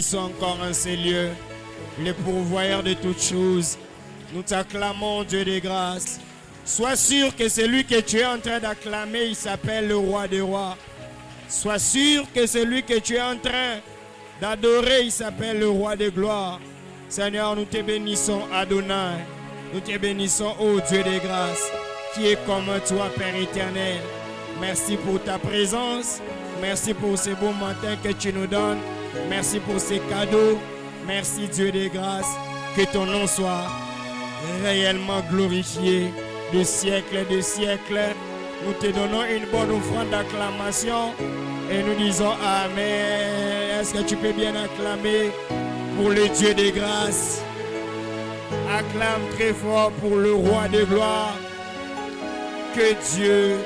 bénissons encore en ces lieux, le pourvoyeur de toutes choses. Nous t'acclamons, Dieu des grâces. Sois sûr que celui que tu es en train d'acclamer, il s'appelle le roi des rois. Sois sûr que celui que tu es en train d'adorer, il s'appelle le roi de gloire. Seigneur, nous te bénissons, Adonai. Nous te bénissons, ô Dieu des grâces, qui est comme toi, Père éternel. Merci pour ta présence. Merci pour ces beaux matins que tu nous donnes. Merci pour ces cadeaux. Merci, Dieu des grâces. Que ton nom soit réellement glorifié de siècle de siècle. Nous te donnons une bonne offrande d'acclamation et nous disons Amen. Est-ce que tu peux bien acclamer pour le Dieu des grâces? Acclame très fort pour le roi de gloire. Que Dieu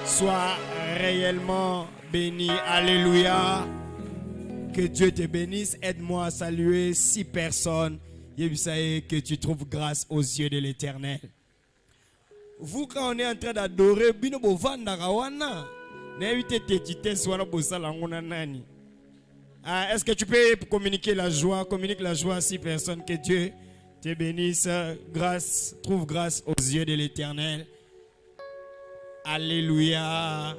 soit réellement béni. Alléluia. Que Dieu te bénisse. Aide-moi à saluer 6 personnes. Que tu trouves grâce aux yeux de l'Éternel. Vous, quand on est en train d'adorer, est-ce que tu peux communiquer la joie? Communique la joie à 6 personnes. Que Dieu te bénisse. Grâce, trouve grâce aux yeux de l'Éternel. Alléluia.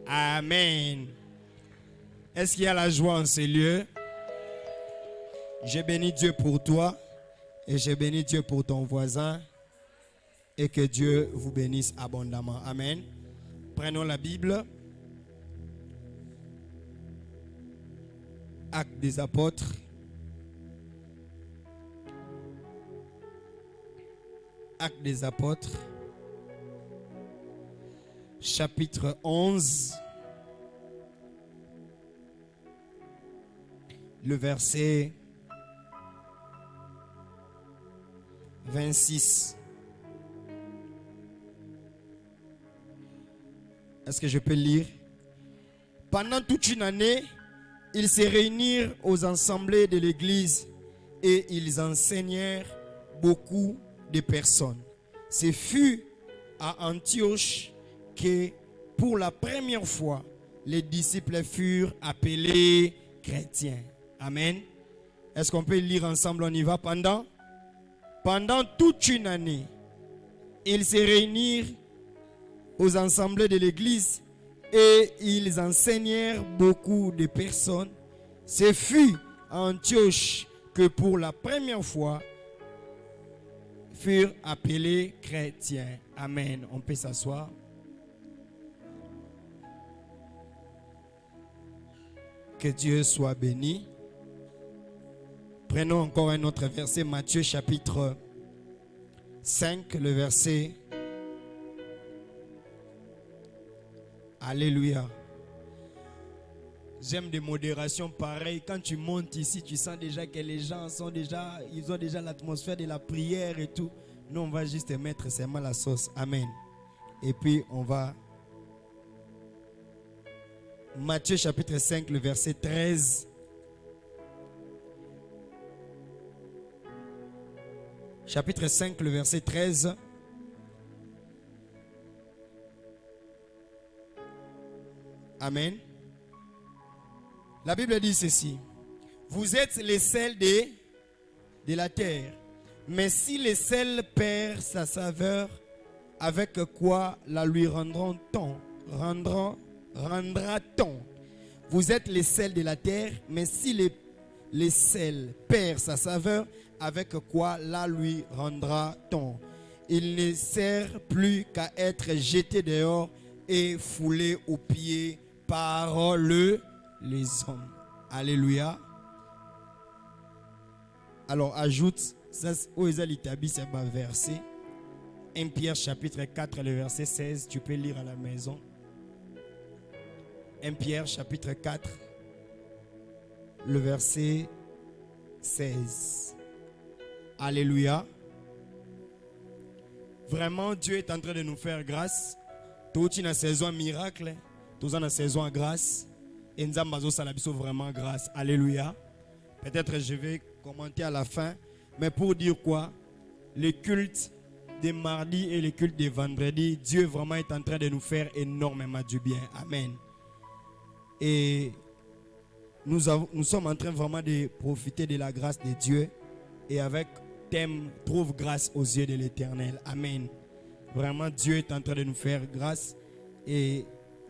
Amen. Est-ce qu'il y a la joie en ces lieux? Je bénis Dieu pour toi et je bénis Dieu pour ton voisin et que Dieu vous bénisse abondamment. Amen. Prenons la Bible. Actes des apôtres. Actes des apôtres. Chapitre 11. Le verset 26. Est-ce que je peux lire? Pendant toute une année, ils se réunirent aux assemblées de l'église et ils enseignèrent beaucoup de personnes. Ce fut à Antioche que pour la première fois, les disciples furent appelés chrétiens. Amen. Est-ce qu'on peut lire ensemble? On y va. Pendant toute une année, ils se réunirent aux assemblées de l'église et ils enseignèrent beaucoup de personnes. Ce fut à Antioche que pour la première fois furent appelés chrétiens. Amen. On peut s'asseoir. Que Dieu soit béni. Prenons encore un autre verset, Matthieu chapitre 5, le verset. Alléluia. J'aime des modérations pareilles. Quand tu montes ici, tu sens déjà que les gens ils ont déjà l'atmosphère de la prière et tout. Nous, on va juste mettre seulement la sauce. Amen. Et puis, on va... Matthieu chapitre 5, le verset 13. Chapitre 5, le verset 13. Amen. La Bible dit ceci. Vous êtes les sels de la terre. Mais si le sel perd sa saveur, avec quoi la lui rendra-t-on? Vous êtes les sels de la terre, mais si le sel perd sa saveur, avec quoi la lui rendra-t-on? Il ne sert plus qu'à être jeté dehors et foulé aux pieds par les hommes. Alléluia. Alors ajoute, ça c'est un verset. 1 Pierre chapitre 4, le verset 16, tu peux lire à la maison. 1 Pierre chapitre 4, le verset 16. Alléluia. Vraiment, Dieu est en train de nous faire grâce. Toute une saison miracle, toute une saison grâce. Et nous avons vraiment grâce. Alléluia. Peut-être je vais commenter à la fin. Mais pour dire quoi? Le culte des mardis et le culte des vendredis, Dieu vraiment est en train de nous faire énormément du bien. Amen. Et nous sommes en train vraiment de profiter de la grâce de Dieu. Et avec thème, trouve grâce aux yeux de l'Éternel. Amen. Vraiment, Dieu est en train de nous faire grâce. Et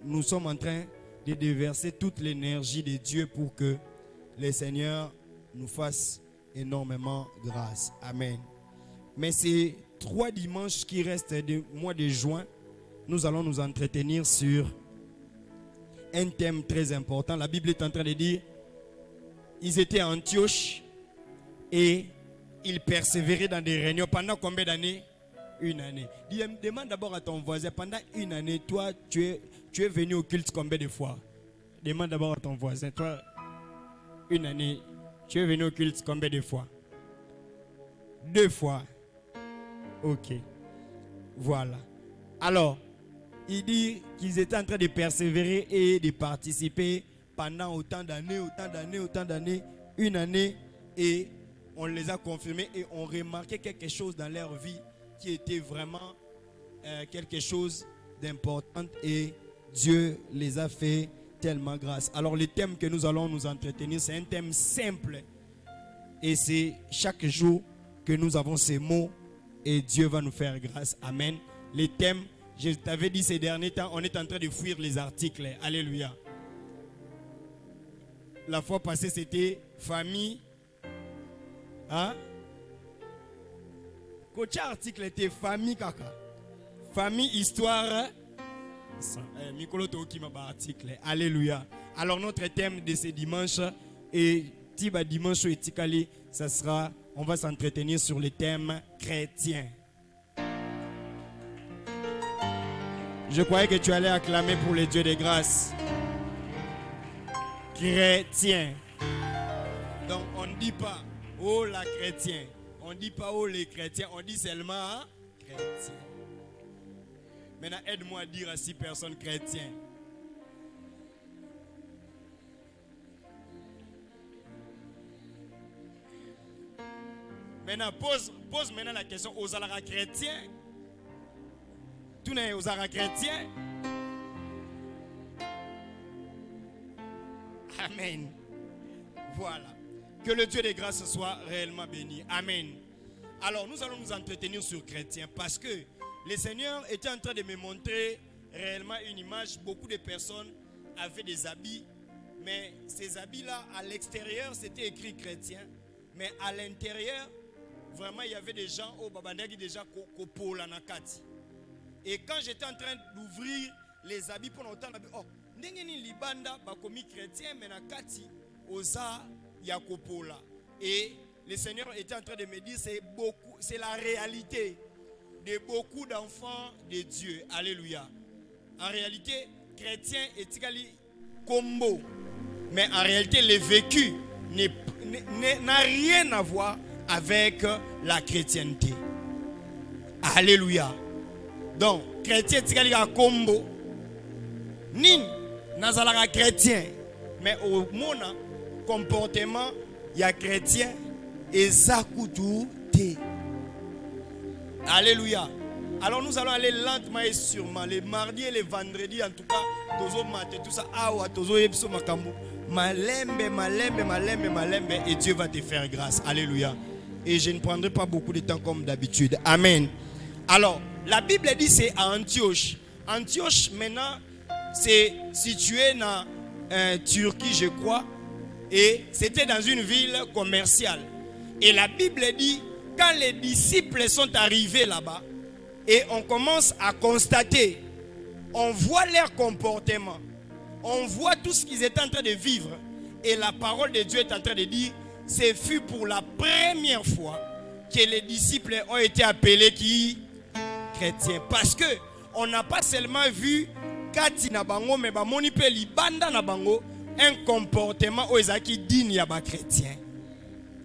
nous sommes en train de déverser toute l'énergie de Dieu pour que le Seigneur nous fasse énormément grâce. Amen. Mais ces 3 dimanches qui restent du mois de juin, nous allons nous entretenir sur un thème très important. La Bible est en train de dire, ils étaient à Antioche et ils persévéraient dans des réunions. Pendant combien d'années? 1 année. Demande d'abord à ton voisin, pendant 1 année, toi, tu es venu au culte combien de fois? Demande d'abord à ton voisin, toi, 1 année, tu es venu au culte combien de fois? 2 fois. Ok. Voilà. Alors, il dit qu'ils étaient en train de persévérer et de participer pendant autant d'années, 1 année, et on les a confirmés et on remarquait quelque chose dans leur vie qui était vraiment quelque chose d'important et Dieu les a fait tellement grâce. Alors le thème que nous allons nous entretenir, c'est un thème simple et c'est chaque jour que nous avons ces mots et Dieu va nous faire grâce. Amen. Les thèmes, je t'avais dit ces derniers temps, on est en train de fuir les articles. Alléluia. La fois passée, c'était famille. Hein? Coach article était famille kaka. Famille, histoire. Article. Alléluia. Alors notre thème de ce dimanche et Tiba dimanche et Tikali, ça sera, on va s'entretenir sur le thème chrétien. Je croyais que tu allais acclamer pour les dieux de grâce. Chrétien. Donc on ne dit pas oh la chrétien. On ne dit pas oh les chrétiens. On dit seulement hein, chrétien. Maintenant aide-moi à dire à 6 personnes chrétiens. Maintenant pose maintenant la question aux alara chrétiens. Tout n'est aux alara chrétiens. Amen. Voilà. Que le Dieu des grâces soit réellement béni. Amen. Alors nous allons nous entretenir sur chrétien parce que le Seigneur était en train de me montrer réellement une image. Beaucoup de personnes avaient des habits, mais ces habits-là, à l'extérieur, c'était écrit chrétien. Mais à l'intérieur, vraiment, il y avait des gens au Babandagi déjà Kopola Nakati. Et quand j'étais en train d'ouvrir les habits pour longtemps, oh, Ndengeni Libanda, Bakomi chrétien, mais Nakati, Osa, Yakopola. Et le Seigneur était en train de me dire, c'est la réalité de beaucoup d'enfants de Dieu. Alléluia. En réalité, chrétien est égali combo. Mais en réalité, le vécu n'a rien à voir avec la chrétienté. Alléluia. Donc, chrétien est égali combo. Nin, nazalaka chrétien. Mais au monde, comportement, il y a chrétien et ça coûte tout. Alléluia. Alors nous allons aller lentement et sûrement. Les mardis et les vendredis, en tout cas, tozo maté, tout ça, awa, tozo yebso makambo. Malembe, et Dieu va te faire grâce. Alléluia. Et je ne prendrai pas beaucoup de temps comme d'habitude. Amen. Alors, la Bible dit c'est à Antioche. Antioche, maintenant, c'est situé dans Turquie, je crois. Et c'était dans une ville commerciale. Et la Bible dit, quand les disciples sont arrivés là-bas, et on commence à constater, on voit leur comportement, on voit tout ce qu'ils étaient en train de vivre. Et la parole de Dieu est en train de dire, ce fut pour la première fois que les disciples ont été appelés qui chrétiens. Parce que on n'a pas seulement vu Kati na bango, mais bamoni pe libanda na bango un comportement oezaki digne ya ba chrétien.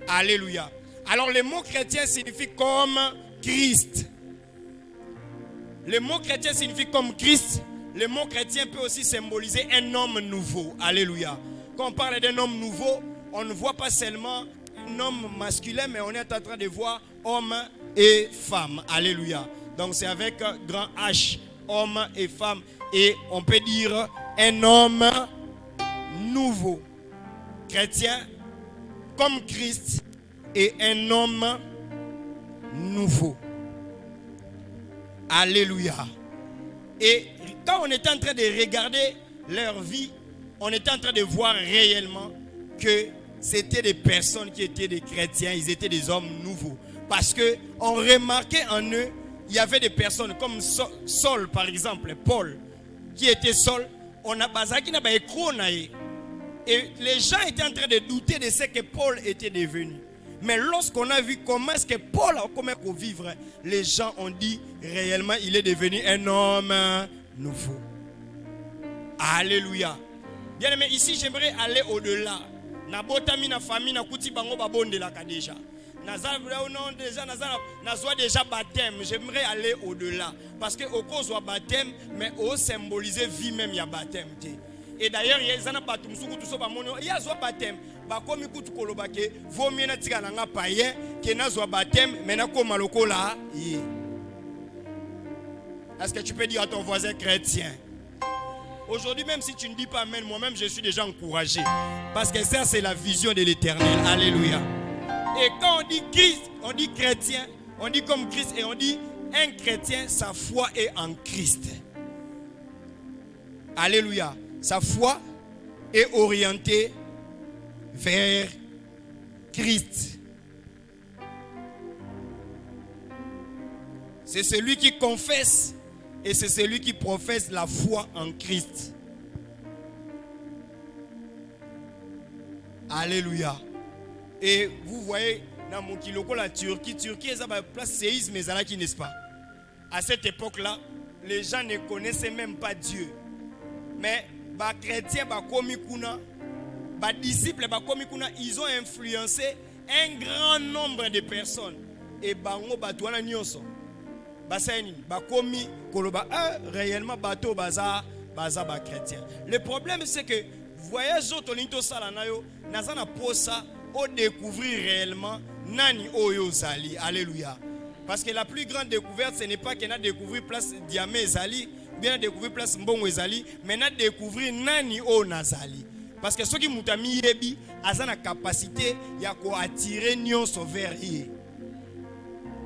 Alléluia. Alors le mot chrétien signifie comme Christ. Le mot chrétien signifie comme Christ. Le mot chrétien peut aussi symboliser un homme nouveau. Alléluia. Quand on parle d'un homme nouveau, on ne voit pas seulement un homme masculin, mais on est en train de voir homme et femme. Alléluia. Donc c'est avec grand H, homme et femme. Et on peut dire un homme nouveau. chrétien, comme Christ, est un homme nouveau. Alléluia. Et quand on était en train de regarder leur vie, on était en train de voir réellement que c'était des personnes qui étaient des chrétiens, ils étaient des hommes nouveaux. Parce qu'on remarquait en eux, il y avait des personnes comme Saul par exemple, Paul, qui était Saul, on a basaki na ba écro na ye. Et les gens étaient en train de douter de ce que Paul était devenu. Mais lorsqu'on a vu comment est-ce que Paul a commencé à vivre, les gens ont dit réellement il est devenu un homme nouveau. Alléluia. Bien aimé, ici j'aimerais aller au-delà. Na botami na famille na kuti bango babonde la déjà. Nazwa déjà baptême. J'aimerais aller au-delà. Parce que au cause du baptême, mais au symboliser vie même il y a baptême. Et d'ailleurs, il y a des baptêmes. Il y a un baptême. Bakomi kutu kolobake, vaut mieux na tika nanga païen que nazwa baptême, mais na koma lokola. Est-ce que tu peux dire à ton voisin chrétien? Aujourd'hui, même si tu ne dis pas amen, moi-même je suis déjà encouragé. Parce que ça, c'est la vision de l'éternel. Alléluia. Et quand on dit Christ, on dit chrétien, on dit comme Christ et on dit un chrétien, sa foi est en Christ. Alléluia. Sa foi est orientée vers Christ. C'est celui qui confesse et c'est celui qui professe la foi en Christ. Alléluia. Et vous voyez, dans mon kiloko, la Turquie est à la place séisme, mais qui n'est-ce pas? À cette époque-là, les gens ne connaissaient même pas Dieu. Mais les chrétiens, les disciples, ils ont influencé un grand nombre de personnes. Et bango batouana nyonso. Réellement bateau baza chrétien. Le problème c'est que voyage autolinto salanayo nazana posa au découvrir réellement nani oyo zali. Alléluia. Parce que la plus grande découverte ce n'est pas qu'on a découvert place Diamé zali, bien découvrir place Mbongo zali, mais na découvrir nani o nazali. Parce que ceux qui mutami yebi azana capacité ya ko attirer nyonso vers lui.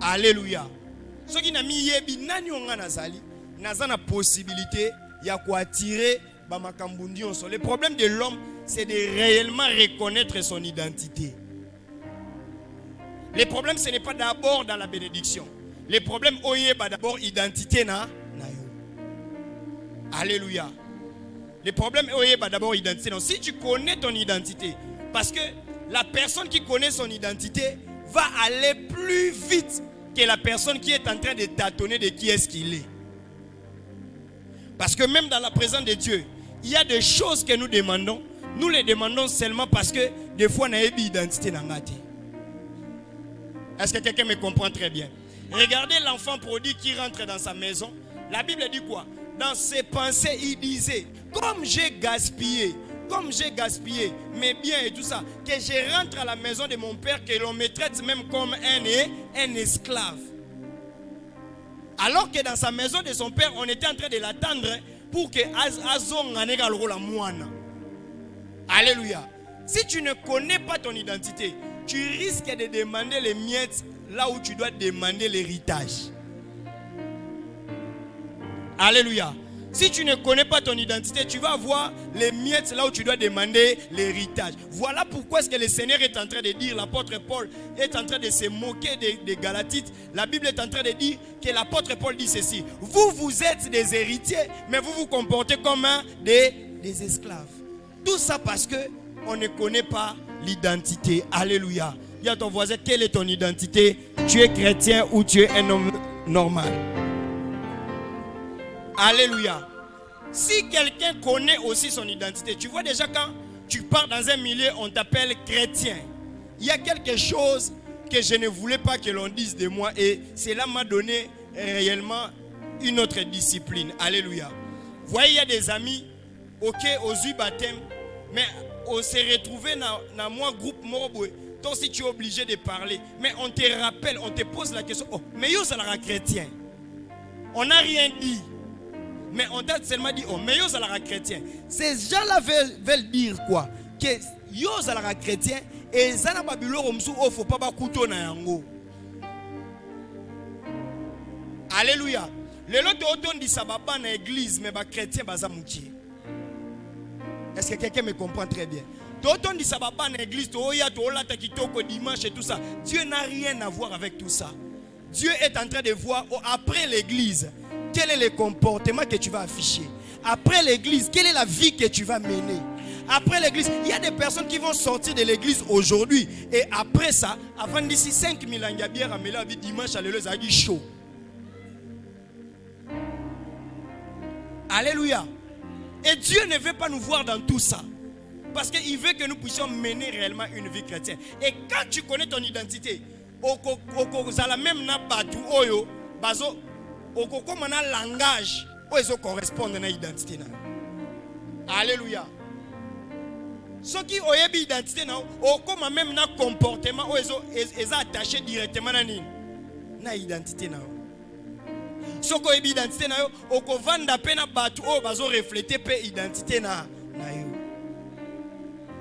Alléluia. Ceux qui n'ont mis yebi nani onga nazali, nazana possibilité ya ko attirer ba makambundi onso. Le problème de l'homme, c'est de réellement reconnaître son identité. Le problème, ce n'est pas d'abord dans la bénédiction. Le problème, oyeba d'abord identité na yo. Alléluia. Le problème, oyeba d'abord identité. Donc, si tu connais ton identité, parce que la personne qui connaît son identité va aller plus vite que la personne qui est en train de tâtonner de qui est-ce qu'il est. Parce que même dans la présence de Dieu, il y a des choses que nous demandons. Nous les demandons seulement parce que des fois, on a une identité dans la tête. Est-ce que quelqu'un me comprend très bien? Regardez l'enfant prodigue qui rentre dans sa maison. La Bible dit quoi? Dans ses pensées, il disait, comme j'ai gaspillé mes biens et tout ça, que je rentre à la maison de mon père, que l'on me traite même comme un esclave. Alors que dans sa maison de son père, on était en train de l'attendre pour que la moine. Alléluia. Si tu ne connais pas ton identité, tu risques de demander les miettes là où tu dois demander l'héritage. Alléluia. Si tu ne connais pas ton identité, tu vas avoir les miettes là où tu dois demander l'héritage. Voilà pourquoi est-ce que le Seigneur est en train de dire, l'apôtre Paul est en train de se moquer des Galatites. La Bible est en train de dire que l'apôtre Paul dit ceci. Vous êtes des héritiers, mais vous vous comportez comme des esclaves. Tout ça parce que on ne connaît pas l'identité. Alléluia. Dis à ton voisin, quelle est ton identité? Tu es chrétien ou tu es un homme normal? Alléluia. Si quelqu'un connaît aussi son identité, tu vois déjà quand tu pars dans un milieu, on t'appelle chrétien. Il y a quelque chose que je ne voulais pas que l'on dise de moi et cela m'a donné réellement une autre discipline. Alléluia. Vous voyez, il y a des amis, ok, aux yeux baptême, mais on s'est retrouvé dans mon groupe Moroboué. Toi aussi tu es obligé de parler. Mais on te rappelle, on te pose la question. Oh, mais yo ça la chrétien. On n'a rien dit. Mais on t'a seulement dit, oh, mais yo ça la chrétien. Ces gens-là veulent dire quoi? Que yo zalaka chrétien et zana babiloko msu o faut pas bakuto na yango. Alléluia. Le lot de sababa na église mais ba chrétien baza mutie. Est-ce que quelqu'un me comprend très bien? D'autres dit sababa na église to ya to la ta kitoko dimanche et tout ça. Dieu n'a rien à voir avec tout ça. Dieu est en train de voir après l'église quel est le comportement que tu vas afficher. Après l'église, quelle est la vie que tu vas mener. Après l'église, il y a des personnes qui vont sortir de l'église aujourd'hui. Et après ça, avant d'ici 5000 ans, il y a bien ramené la vie dimanche à l'église, ça a dit chaud. Alléluia. Et Dieu ne veut pas nous voir dans tout ça. Parce qu'il veut que nous puissions mener réellement une vie chrétienne. Et quand tu connais ton identité, même na batu oyo bazo okoko mana langage oyo correspond à l'identité na. Alléluia. Ce qui oyebi identité na okoma même na comportement oyo est attaché directement na identité na. Ce qui oyebi identité na yo okovanda pe na batu oyo bazo refléter pe identité na yo.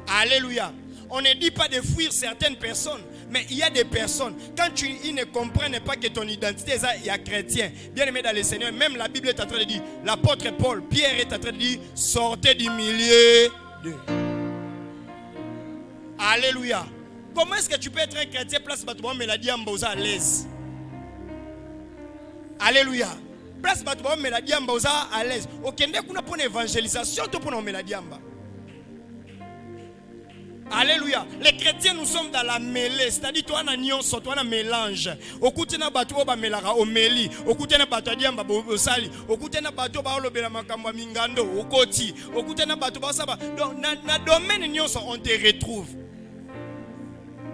Alléluia. On ne dit pas de fuir certaines personnes, mais il y a des personnes, quand ils ne comprennent pas que ton identité est chrétien, bien aimé dans le Seigneur, même la Bible est en train de dire, l'apôtre Paul, Pierre est en train de dire, sortez du milieu d'eux. Alléluia. Comment est-ce que tu peux être un chrétien place Batouba Mélodie Amboza à l'aise? Alléluia. Place Batouba Mélodie Amboza à l'aise. Ok, dès qu'on a pour l'évangélisation, surtout pour nos Mélodie Amba. Alléluia. Les chrétiens, nous sommes dans la mêlée. C'est-à-dire, toi, on a nyonso, toi, on a mélange. Au côté na bateau, ba melara au meli. Au côté na bateau, diamba bo sali. Au côté na bateau, ba olobela makamba mingando. Au côté. Au côté na bateau, ba saba. Donc, na domaine nyonso, on te retrouve.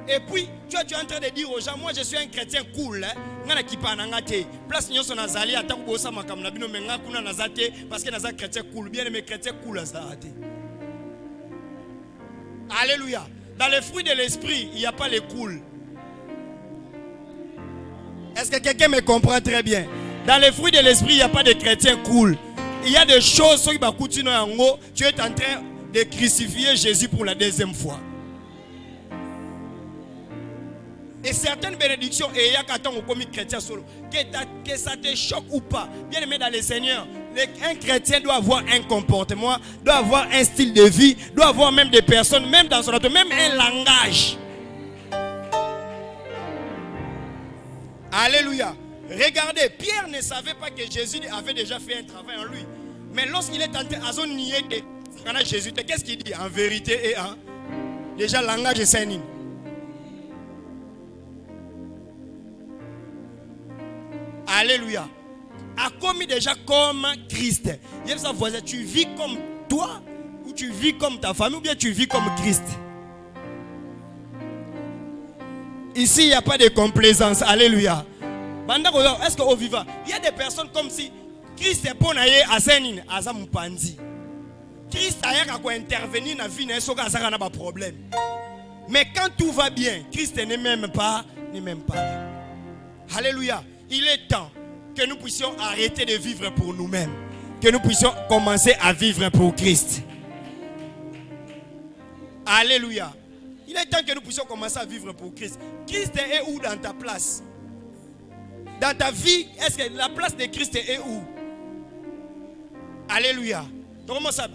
Et puis, tu es en train de dire aux gens, moi, je suis un chrétien cool. Ngana kipa na ngate. Place nyonso na zali, ata kubosa makamba na bino menga kuna na zate parce que na za chrétien cool. Bien aimé chrétien cool à zate. Alléluia. Dans les fruits de l'esprit, il n'y a pas les cool. Est-ce que quelqu'un me comprend très bien? Dans les fruits de l'esprit, il n'y a pas de chrétiens cool. Il y a des choses qui vont continuer en haut. Tu es en train de crucifier Jésus pour la deuxième fois. Et certaines bénédictions, et il y a qu'à temps au commis chrétien solo, que ça te choque ou pas, bien aimé dans le Seigneur, un chrétien doit avoir un comportement, doit avoir un style de vie, doit avoir même des personnes, même dans son auto, même un langage. Alléluia. Regardez, Pierre ne savait pas que Jésus avait déjà fait un travail en lui. Mais lorsqu'il est tenté à son nier que Jésus, qu'est-ce qu'il dit? En vérité et en déjà langage est sain. Alléluia. A commis déjà comme Christ. Tu vis comme toi, ou tu vis comme ta famille, ou bien tu vis comme Christ. Ici, il n'y a pas de complaisance. Alléluia. Est-ce qu'on vit? Il y a des personnes comme si Christ est pour naïe à Sénine, à Zamupanzi. Christ a intervenir dans la vie, il n'y a pas de problème. Mais quand tout va bien, Christ n'est même pas là. Alléluia. Il est temps que nous puissions arrêter de vivre pour nous-mêmes. Que nous puissions commencer à vivre pour Christ. Alléluia. Il est temps que nous puissions commencer à vivre pour Christ. Christ est où dans ta place? Dans ta vie, est-ce que la place de Christ est où? Alléluia. Donc comment ça?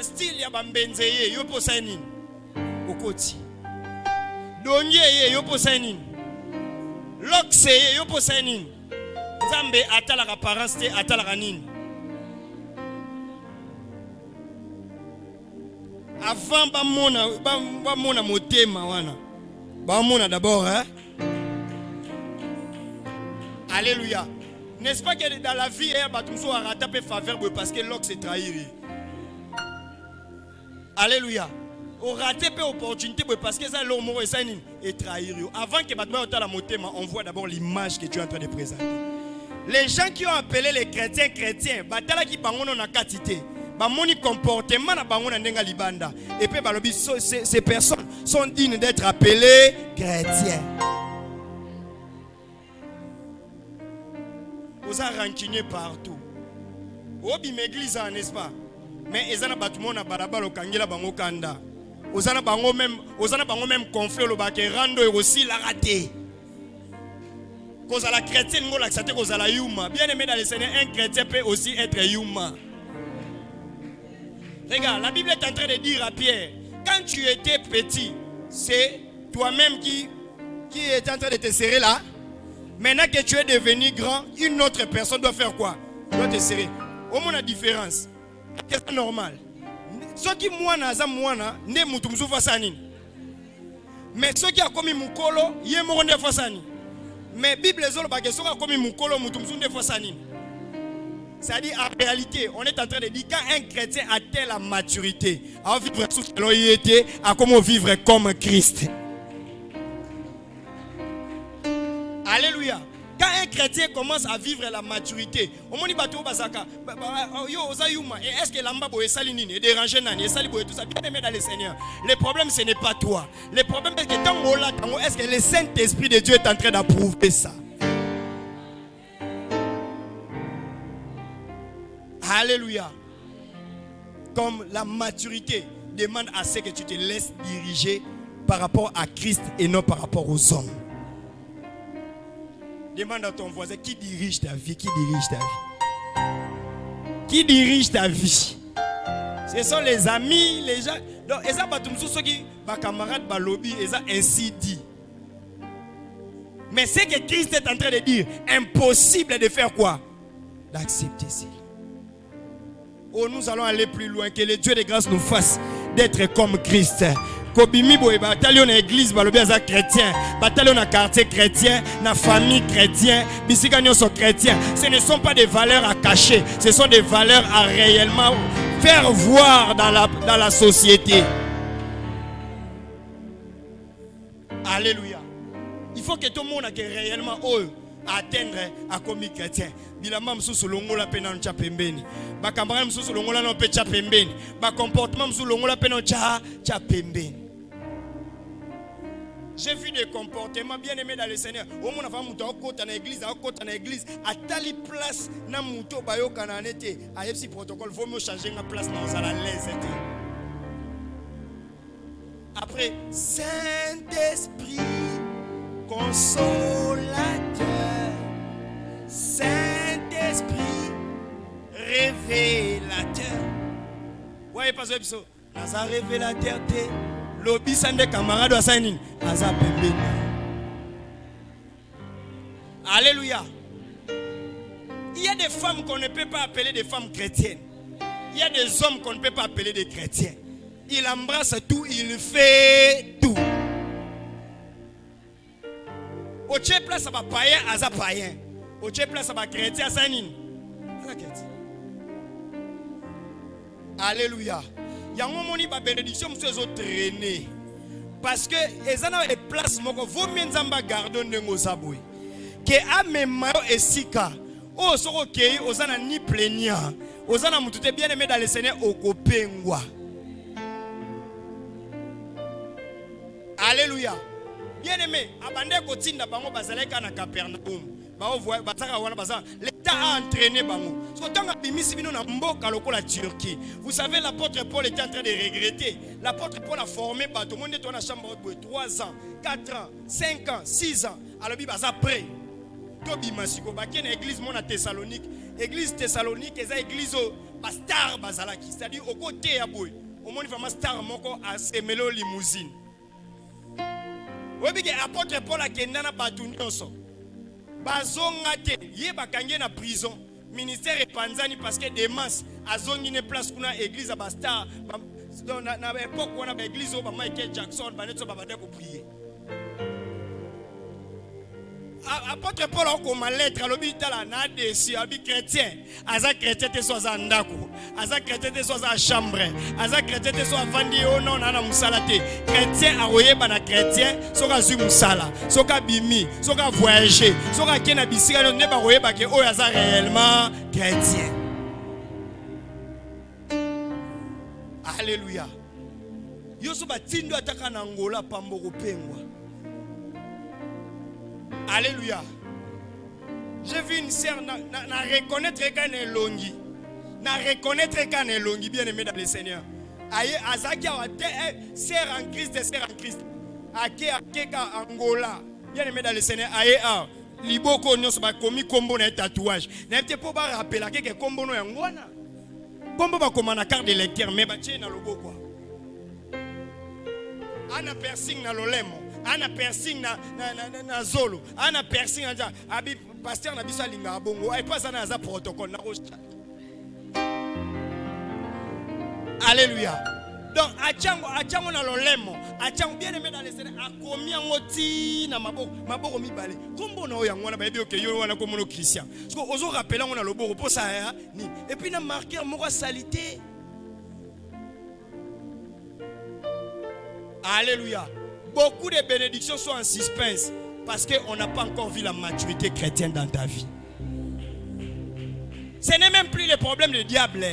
Style ya bambenzeye yo po sainin. Okoti. Donye yo po sainin. Loxé yo po sainin. Nzambe atala apparence te atala nini. Avant ba mona motema wana. Ba mona d'abord hein. Alléluia. N'est-ce pas que dans la vie il batumso a rattrapé faveur parce que l'ox est trahi. Alléluia. On rate peu opportunité parce que ça l'homme est trahi. Avant que battement ota la motema, on voit d'abord l'image que tu es en train de présenter. Les gens qui ont appelé les chrétiens, batala qui bangono na katité, ba moni comportement na bangono ndenga libanda. Et puis balobi ces personnes sont dignes d'être appelées chrétiens. Vous avez rancunier partout. Obi m'église n'est-ce pas? Mais ezana batuma na balabala kangela bango kanda. Osana bango même conflit le baké rando et aussi la raté. Cause à la chrétienne ngo l'accepter cause à la yuma. Bien aimé dans le Seigneur, un chrétien peut aussi être yuma. Regarde, la Bible est en train de dire à Pierre, quand tu étais petit, c'est toi-même qui est en train de te serrer là. Maintenant que tu es devenu grand, une autre personne doit faire quoi? Doit te serrer. Au moins la différence. C'est normal. Ce qui mouana za mouana ne mutumzu fasani. Mais ce qui a commis mukolo, yé moronde fasani. Mais Bible zolo ba que ce qui a commis mukolo mutumzu de fasani. C'est-à-dire en réalité, on est en train de dire quand un chrétien atteint la maturité, à vivre sous l'autorité, à comment vivre comme Christ. Alléluia. Quand un chrétien commence à vivre la maturité, est-ce que l'amba boye salinine et déranger nani et sali boye tout ça bien aimé dans le Seigneur. Le problème ce n'est pas toi. Le problème est que tant est-ce que le Saint-Esprit de Dieu est en train d'approuver ça? Alléluia. Comme la maturité demande à ce que tu te laisses diriger par rapport à Christ et non par rapport aux hommes. Demande à ton voisin qui dirige ta vie, qui dirige ta vie. Qui dirige ta vie? Ce sont les amis, les gens. Donc, ils ont camarades, lobby, ils ont ainsi dit. Mais c'est que Christ est en train de dire, impossible de faire quoi? D'accepter ça. Oh, nous allons aller plus loin, que le Dieu de grâce nous fasse d'être comme Christ. Kobimi boye bataillon na église balobi aza chrétien, bataillon na quartier chrétien, na famille chrétien, bisika nyonso chrétien. Ce ne sont pas des valeurs à cacher, ce sont des valeurs à réellement faire voir dans la société. Alléluia. Il faut que tout le monde ait réellement atteindre à commis chrétien. Bilama msusu longola pena ncha pembeni. Ba camarade msusu longola no pe cha pembeni. Ba comportement msusu longola pena cha pembeni. J'ai vu des comportements bien aimés dans le Seigneur. Au moins, on a fait dans l'église, à tali place, na muto bayo kananete, à EFC protocole, faut me changer ma place dans la l'aise. Après, Saint-Esprit, consolateur, Saint-Esprit, révélateur. Ouais, pas ça, ça révélateur. Lobby sande camarade wa sainin aza pembeni. Alléluia. Il y a des femmes qu'on ne peut pas appeler des femmes chrétiennes. Il y a des hommes qu'on ne peut pas appeler des chrétiens. Il embrasse tout, il fait tout. Au tché place à païen aza païen. Au tché place à chrétien sainin. Alléluia. Il y a un moment où la bénédiction se traîner. Parce que les gens ont des places, vous m'enzamba gardons de Mosaboui. Que à même et sika, oh so ok, osana ni plaignant, osana mutute bien aimé dans le Seigneur au kopengwa. Alléluia. Bien aimé, abandé kotinda bango bazaleka na Capernaum. L'État a entraîné Bango. La Turquie. Vous savez, l'apôtre Paul était en train de regretter. L'apôtre Paul a formé tout le monde dans la chambre de 3 ans, 4 ans, 5 ans, 6 ans. Alors, il va après. L'église à Thessalonique. L'église Thessalonique, c'est l'église star bazalaki. C'est-à-dire au côté à boy. Au moins, il va star moko à semelo limousine. Oui, l'apôtre Paul a kendana batunyoso. Bazongate, yé bakangé na prison. Ministère et panzani parce que Demas a zongi une place qu'on a église à Basta. Dans l'époque où on a église au Michael Jackson, Baneto Babade pour prier. Apôtre Paul a comme lettre à l'hôpital à Nadesi, à chrétien. Aza chrétien te soit andako, aza chrétien te soit à chambre, aza chrétien te soit vandi au non na musalate. Chrétien a royé bana chrétien, soka zu musala, soka bimi, soka voyager, soka kena bisika ne ba royé ba ke o aza réellement chrétien. Alléluia. Yoso ba tindo ataka na Angola pambo kopengwa. Alléluia. J'ai vu une sœur na reconnaître qu'elle est longi. Na reconnaître qu'elle est longi, bien aimé dans le Seigneur. Aye azaki sœur en Christ, sœur en Christ. Akeka Angola. Bien aimé dans le Seigneur. Aye liboko nyonso ba komi kombo na tatouage. Na peut pas rappeler que kombo no yangwana. Kombo ba komana carte de lecteur mais ba tie na loboko. Ana piercing na lolemo. Ana piercing na zolo. Ana piercing na abi pasteur na biso linga bongo. Ay pas na za protocole na rocha. Alléluia. Donc, achango na lolemo, achango bien aimé dans les Seigneur, a commis en moti na maboko mi balé. Kombo na oyangwana ba ebi yo wana comme no Christian. Parce que ozo rappeler on a le boko pour ça ni. Et puis na marquer moko salité. Alléluia. Beaucoup de bénédictions sont en suspense parce qu'on n'a pas encore vu la maturité chrétienne dans ta vie. Ce n'est même plus le problème du diable.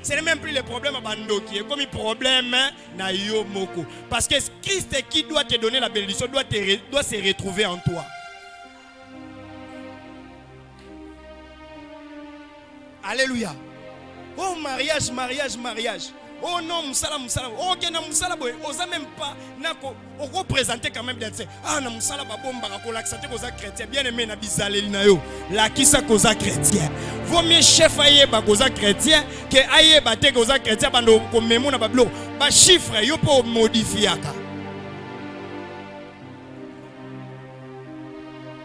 Ce n'est même plus le problème à Bandoki. C'est comme le problème na yo moko. Parce que Christ qui doit te donner la bénédiction doit se retrouver en toi. Alléluia. Oh mariage. Oh non, musala. Oh que na musala boy. Osa même pas nako. On représenter quand même d'être. Ah na musala ba bomba ko l'accepter koza chrétien. Bien aimé na bizaleli na yo. La kisa koza chrétien. Vaut mieux chef aye ba koza chrétien que aye ba te koza chrétien bando ko memo na bablo. Ba chiffre yo po modifiaka.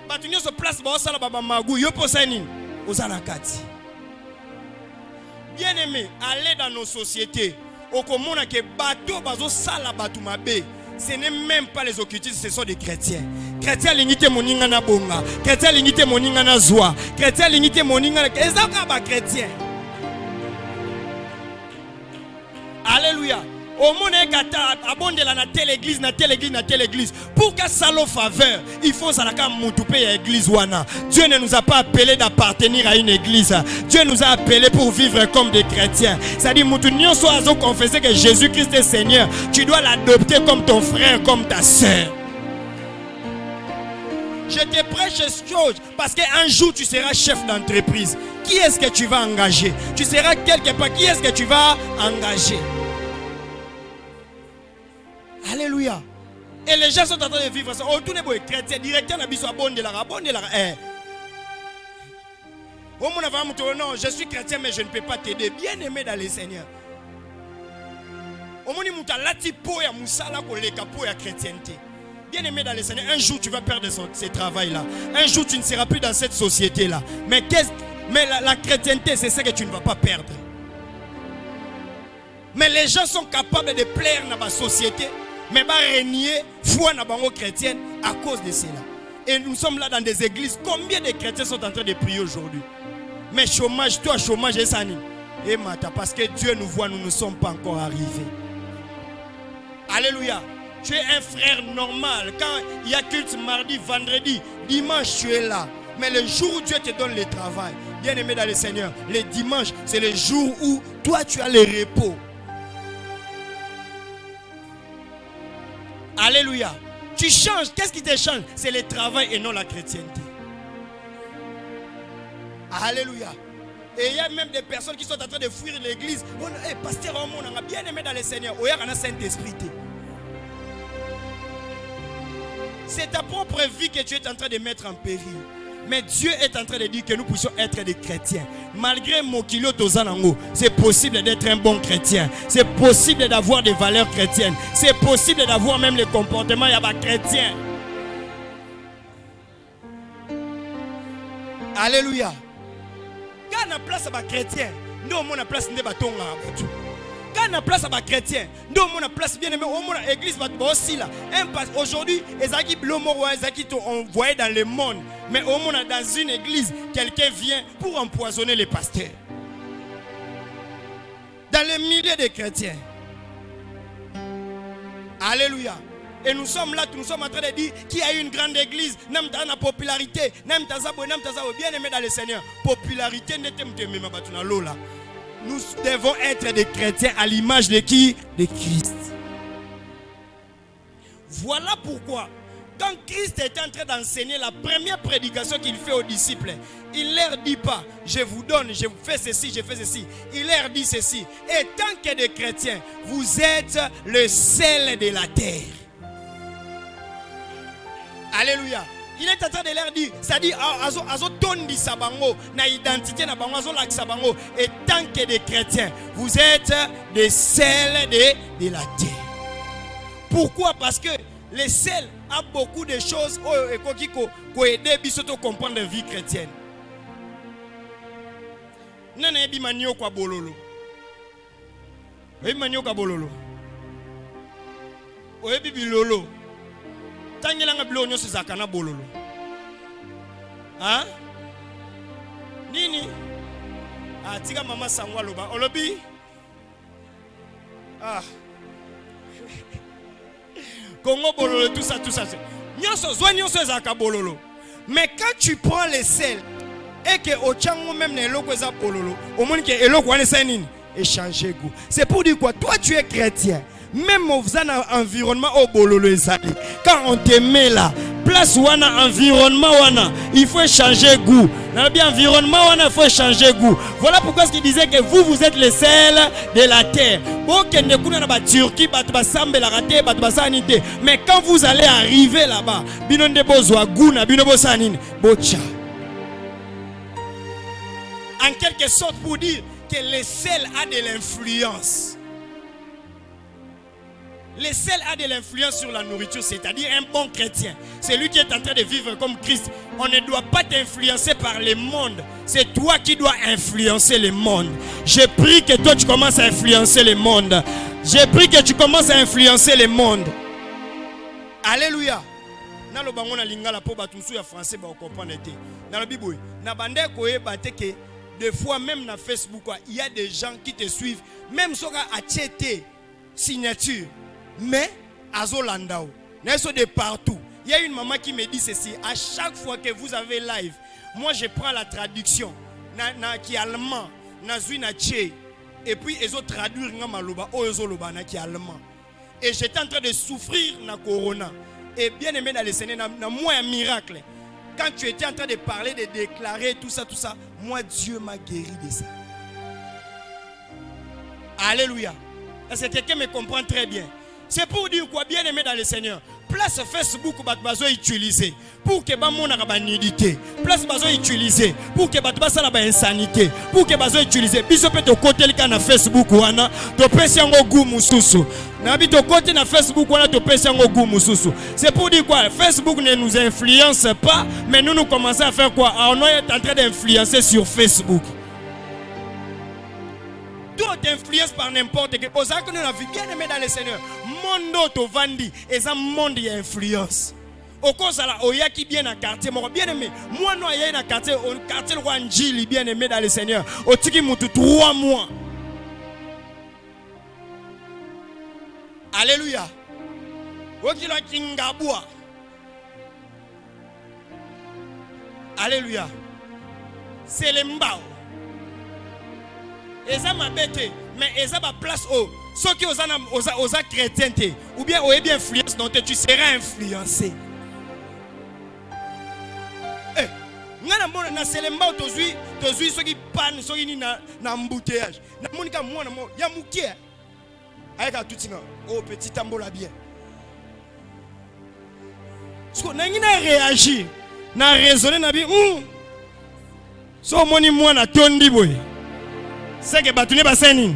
Ba tunyo so place ba osala ba magu yo po sani. Oza na kati. Bien aimé, allez dans nos sociétés. Au commun que bateau bazo sala batu mabe. Ce n'est même pas les occultistes, ce sont des chrétiens. Chrétiens l'unité moninga na bonga. Chrétiens l'unité moninga na zoa. Chrétiens l'unité moninga na. Ezaka ba chrétien. Alléluia. Au monde kata abonde la na telle église. Pour que ça l'offre faveur, il faut ça la mutupe ya église wana. Dieu ne nous a pas appelé d'appartenir à une église. Dieu nous a appelés pour vivre comme des chrétiens. C'est-à-dire mutu nyonso azo confesser que Jésus-Christ est Seigneur, tu dois l'adopter comme ton frère, comme ta sœur. Je te prêche cette chose parce qu'un jour tu seras chef d'entreprise. Qui est-ce que tu vas engager? Tu seras quelque part. Qui est-ce que tu vas engager? Alléluia. Et les gens sont en train de vivre ça. Oh, tous les beaux chrétiens, directeur n'a pas abonné la. Oh, mon avant, non, je suis chrétien, mais je ne peux pas t'aider. Bien aimé dans le Seigneur. Oh, mon mouta lati po ya musala ko leka po ya chrétienté. Bien aimé dans le Seigneur, un jour tu vas perdre ce travail-là. Un jour tu ne seras plus dans cette société-là. Mais la chrétienté, c'est ça que tu ne vas pas perdre. Mais les gens sont capables de plaire dans la société. Mais va renier foi na bango chrétienne à cause de cela. Et nous sommes là dans des églises. Combien de chrétiens sont en train de prier aujourd'hui? Mais chômage, toi chômage et ça ni. Et mata parce que Dieu nous voit, nous ne sommes pas encore arrivés. Alléluia. Tu es un frère normal. Quand il y a culte mardi, vendredi, dimanche tu es là. Mais le jour où Dieu te donne le travail, bien aimé dans le Seigneur, le dimanche c'est le jour où toi tu as le repos. Alléluia. Tu changes. Qu'est-ce qui te change? C'est le travail et non la chrétienté. Alléluia. Et il y a même des personnes qui sont en train de fuir l'église. Hey, pasteur, on a bien aimé dans le Seigneur. On a un Saint-Esprit. C'est ta propre vie que tu es en train de mettre en péril. Mais Dieu est en train de dire que nous puissions être des chrétiens. Malgré Mokilo Tozanango, c'est possible d'être un bon chrétien. C'est possible d'avoir des valeurs chrétiennes. C'est possible d'avoir même les comportements chrétiens. Alléluia. Quand on a place à chrétien, nous on a place à batonga. Quand on a place à chrétien, nous on a place bien aimé. On a l'église aussi là. Aujourd'hui, Ezaki Blomo, Ezaki envoyé dans le monde. Mais au moins dans une église, quelqu'un vient pour empoisonner les pasteurs. Dans le milieu des chrétiens. Alléluia. Et nous sommes là, nous sommes en train de dire qu'il y a une grande église, n'a pas popularité, n'a pas bien aimé dans le Seigneur. Popularité n'est pas là. Nous devons être des chrétiens à l'image de qui? De Christ. Voilà pourquoi Quand Christ était en train d'enseigner la première prédication qu'il fait aux disciples, il ne leur dit pas, je vous donne, je vous fais ceci, je fais ceci. Il leur dit ceci. Et tant que des chrétiens, vous êtes le sel de la terre. Alléluia. Il est en train de leur dire, c'est-à-dire, azo tondi sabango, na identité na bango, azo lak sabango. Et tant que des chrétiens, vous êtes des sels de la terre. Pourquoi? Parce que le sel a beaucoup de choses qui aident à comprendre la vie chrétienne. Nana ebi manio kwa bololo. Ebi manio kwa bololo. Ebi bilolo. Tangela nga bilo nyoso zakana bololo. Hein? Nini? Ah, tika mama sangwa loba. Olobi? Ah. Congo bololo, tout ça. Nyoso, zwa nyoso zaka bololo. Mais quand tu prends les sels et que au tchango même ne loko za bololo, au moins que eloko wane sa nini, échanger goût. C'est pour dire quoi? Toi tu es chrétien. Même au environnement au bololo ezali. Quand on te met là, place wana environnement wana, il faut changer goût. Dans bien environnement wana, il faut changer goût. Voilà pourquoi ce qu'il disait que vous êtes les sel de la terre. Mais quand vous allez arriver là-bas, en quelque sorte pour dire que le sel a de l'influence. Le sel a de l'influence sur la nourriture, c'est-à-dire un bon chrétien. C'est lui qui est en train de vivre comme Christ. On ne doit pas t'influencer par le monde. C'est toi qui dois influencer le monde. Je prie que toi tu commences à influencer le monde. Je prie que tu commences à influencer le monde. Alléluia. Na lo bango na lingala po batumsu ya français ba comprendre te. Na lo biboy. Na bande ko e bate ke des fois même na Facebook il y a des gens qui te suivent même soka acheter signature. Mais azolandao, de partout. Il y a une maman qui me dit ceci. À chaque fois que vous avez live, moi je prends la traduction qui est allemand, et puis ils ont traduit maloba qui est allemand. Et j'étais en train de souffrir na corona. Et bien aimé dans le Seigneur, na moi un miracle. Quand tu étais en train de parler, de déclarer tout ça, moi Dieu m'a guéri de ça. Alléluia. Est-ce que quelqu'un me comprend très bien? C'est pour dire quoi, bien aimé dans le Seigneur. Place Facebook bazo utiliser pour que ba mona ba nudité. Place bazo utiliser pour que bato basala ba insanité. Pour que bazo utiliser biso pe to côté lika na Facebook wana to pesi yango gu mususu. Na bi to côté na Facebook wana to pesi yango gu mususu. C'est pour dire quoi, Facebook ne nous influence pas, mais nous commençons à faire quoi? On est en train d'influencer sur Facebook. Tout influence par n'importe quel. Pour ça que nous avons bien aimé dans le Seigneur. Monde to vandi et ça monde y influence. Au cause là, oya qui bien dans quartier, mon bien aimé. Moi non y dans quartier, au quartier le roi Njili bien aimé dans le Seigneur. Au tiki mutu 3 mois. Alléluia. Okilo kingabua. Alléluia. C'est le mbao. Et ça m'a bêté, mais et ça va place au. Ceux qui osent chrétien ou bien ont bien influence, donc tu seras influencé. Eh, na selemba tozui ceux qui panne, ceux qui na embouteillage. Na monika moi na mo ya mukie. Ayeka tout oh petit tambola bien. Ce qu'on a réagi, na raisonné na bi so moni moi na tondi boy. C'est que batune baseni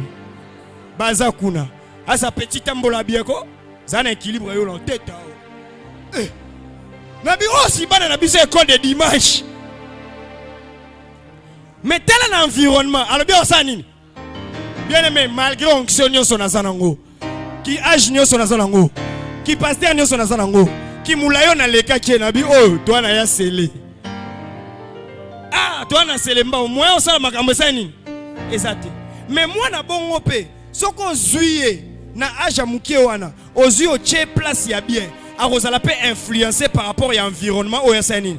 baza kuna asa petit tambola bien ko za na équilibre yo en tête na bi aussi bana na biso école de dimanche mais tel un environnement alors bien ça nini bien aimé malgré onction nyonso na zanango qui âge nyonso na zanango qui pasteur nyonso na zanango qui mulayo na leka ki na bi oh toi na ya sele ah toi na sele mba moi on sala makambo ça nini. Exact. Mais moi na bongo pe soko zuye na aja mukie wana ozu o che place ya bien a rozala pe influencer par rapport à l'environnement au yasanine.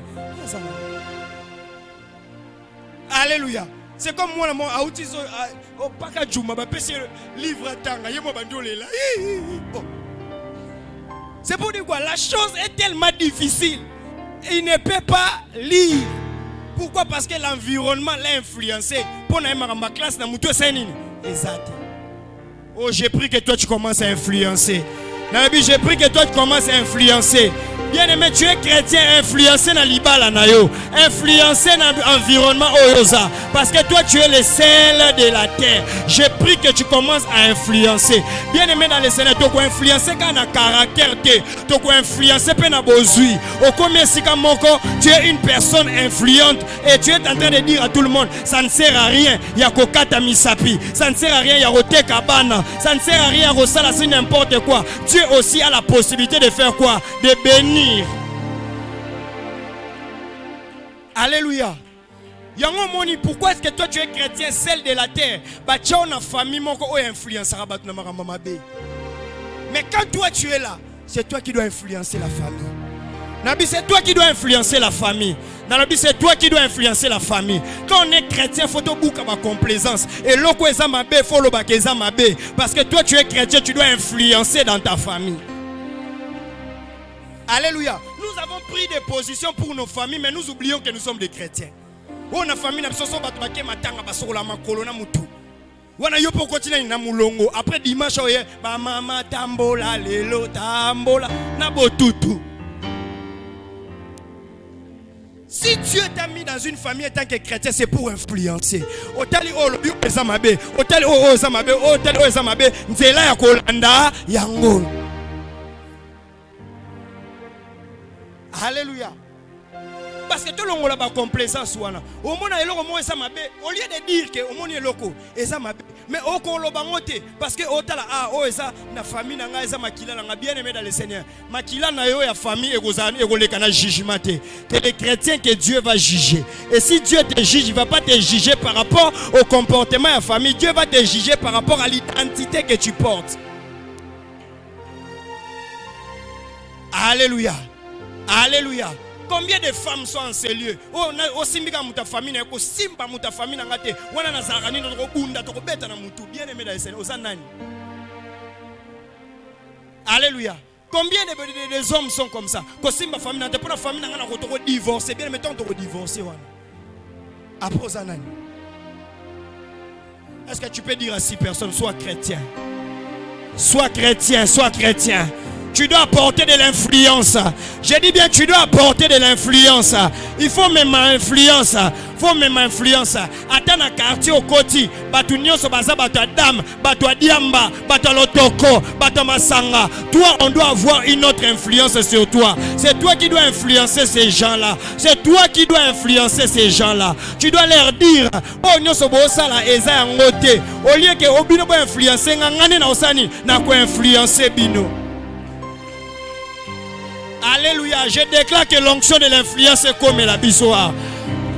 Alléluia. C'est comme moi na auti so o paka juma ba pese livre tanga yemo bandole là. C'est pour dire quoi? La chose est tellement difficile. Il ne peut pas lire. Pourquoi? Parce que l'environnement l'a influencé. Pour ma classe, oh, j'ai pris que toi tu commences à influencer. J'ai pris que toi tu commences à influencer. Bien aimé, tu es chrétien, influencé dans l'ibala nayo, influencé dans l'environnement oyosa, parce que toi tu es le sel de la terre. J'ai pris que tu commences à influencer. Bien aimé dans le Seigneur, tu as influencé quand na caractère, tu as influencé quand na bozui. Au combien si tu es une personne influente et tu es en train de dire à tout le monde, ça ne sert à rien, il y a kokata misapi, ça ne sert à rien, il y a roté kabana, ça ne sert à rien, rosala c'est n'importe quoi. Tu aussi a la possibilité de faire quoi? De bénir. Alléluia. Yango moni, pourquoi est-ce que toi tu es chrétien, celle de la terre? Bah tu as une famille moko influencera ba na mama be. Mais quand toi tu es là, c'est toi qui dois influencer la famille. Nabi, c'est toi qui dois influencer la famille. Nabi, c'est toi qui dois influencer la famille. Quand on est chrétien, il faut beaucoup de complaisance. Et l'oko ezamabe, il faut le bac ezamabe. Parce que toi tu es chrétien, tu dois influencer dans ta famille. Alléluia. Nous avons pris des positions pour nos familles, mais nous oublions que nous sommes des chrétiens. On a famille, après dimanche, maman tambola, lelo tambola, nabo tutu. Si Dieu t'a mis dans une famille en tant que chrétien, c'est pour influencer. Otali olobi ezamabe, otali ezamabe, otali ezamabe, nzela ya kolanda yango. Alléluia. Parce que tout le monde a complaisance. Au lieu de dire que au monde est loco, mais au colobangote parce que otala na famille nanga eza makila nanga bien aimé dans le Seigneur. Makila na yo ya famille egozana egolekana jugement te. Que les chrétiens que Dieu va juger. Et si Dieu te juge, il va pas te juger par rapport au comportement de la famille. Dieu va te juger par rapport à l'identité que tu portes. Alléluia. Alléluia. Combien de femmes sont en ces lieux? Oh, na simbika muta famille na ko simba muta famille na ngate. Wana na zarani no ko bunda to ko beta na mutu. Bien aimé dans le Seigneur. Osanani. Alléluia. Combien de hommes sont comme ça? Ko simba famille na te pour la famille na ngana ko to divorcer. Bien aimé tant to divorcer wana. Après osanani. Est-ce que tu peux dire à 6 personnes, sois chrétien? Sois chrétien, sois chrétien. Tu dois apporter de l'influence. Je dis bien, tu dois apporter de l'influence. Il faut même influence. Faut même influence. Attends un quartier au côté. Batu nyonso baza batu dame, batu diamba, batu lotoko, batu masanga. Toi, on doit avoir une autre influence sur toi. C'est toi qui dois influencer ces gens-là. C'est toi qui dois influencer ces gens-là. Tu dois leur dire, oh nyonso bosa la eza ngote. Au lieu que obino bo influencer ngane na osani na ko influencer bino. Alléluia, je déclare que l'onction de l'influence est comme la bisoire.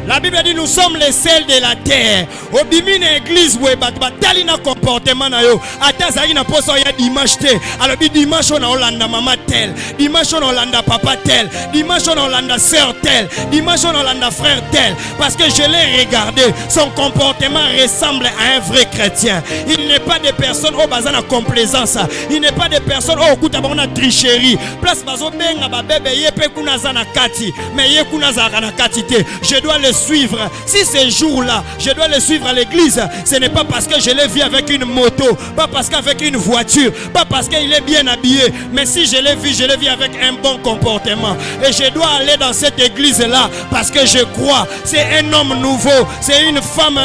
La Bible dit nous sommes les sels de la terre. Au bimine église où batali na comportement na yo. Ata zali na poso ya dimanche te. Alors dimanche on a Hollanda maman tel, dimanche on a Hollanda papa tel, dimanche on a Hollanda sœur tel, dimanche on a Hollanda frère tel. Parce que je l'ai regardé, son comportement ressemble à un vrai chrétien. Il n'est pas de personne au bazana complaisance. Il n'est pas de personne au kutabona tricherie. Place bazo benga ba bébé yepe kuna zana kati, mais ye kuna zana kati te. Je dois le suivre. Si ce jour-là, je dois le suivre à l'église, ce n'est pas parce que je l'ai vu avec une moto, pas parce qu'avec une voiture, pas parce qu'il est bien habillé, mais si je l'ai vu avec un bon comportement. Et je dois aller dans cette église-là parce que je crois, c'est un homme nouveau, c'est une femme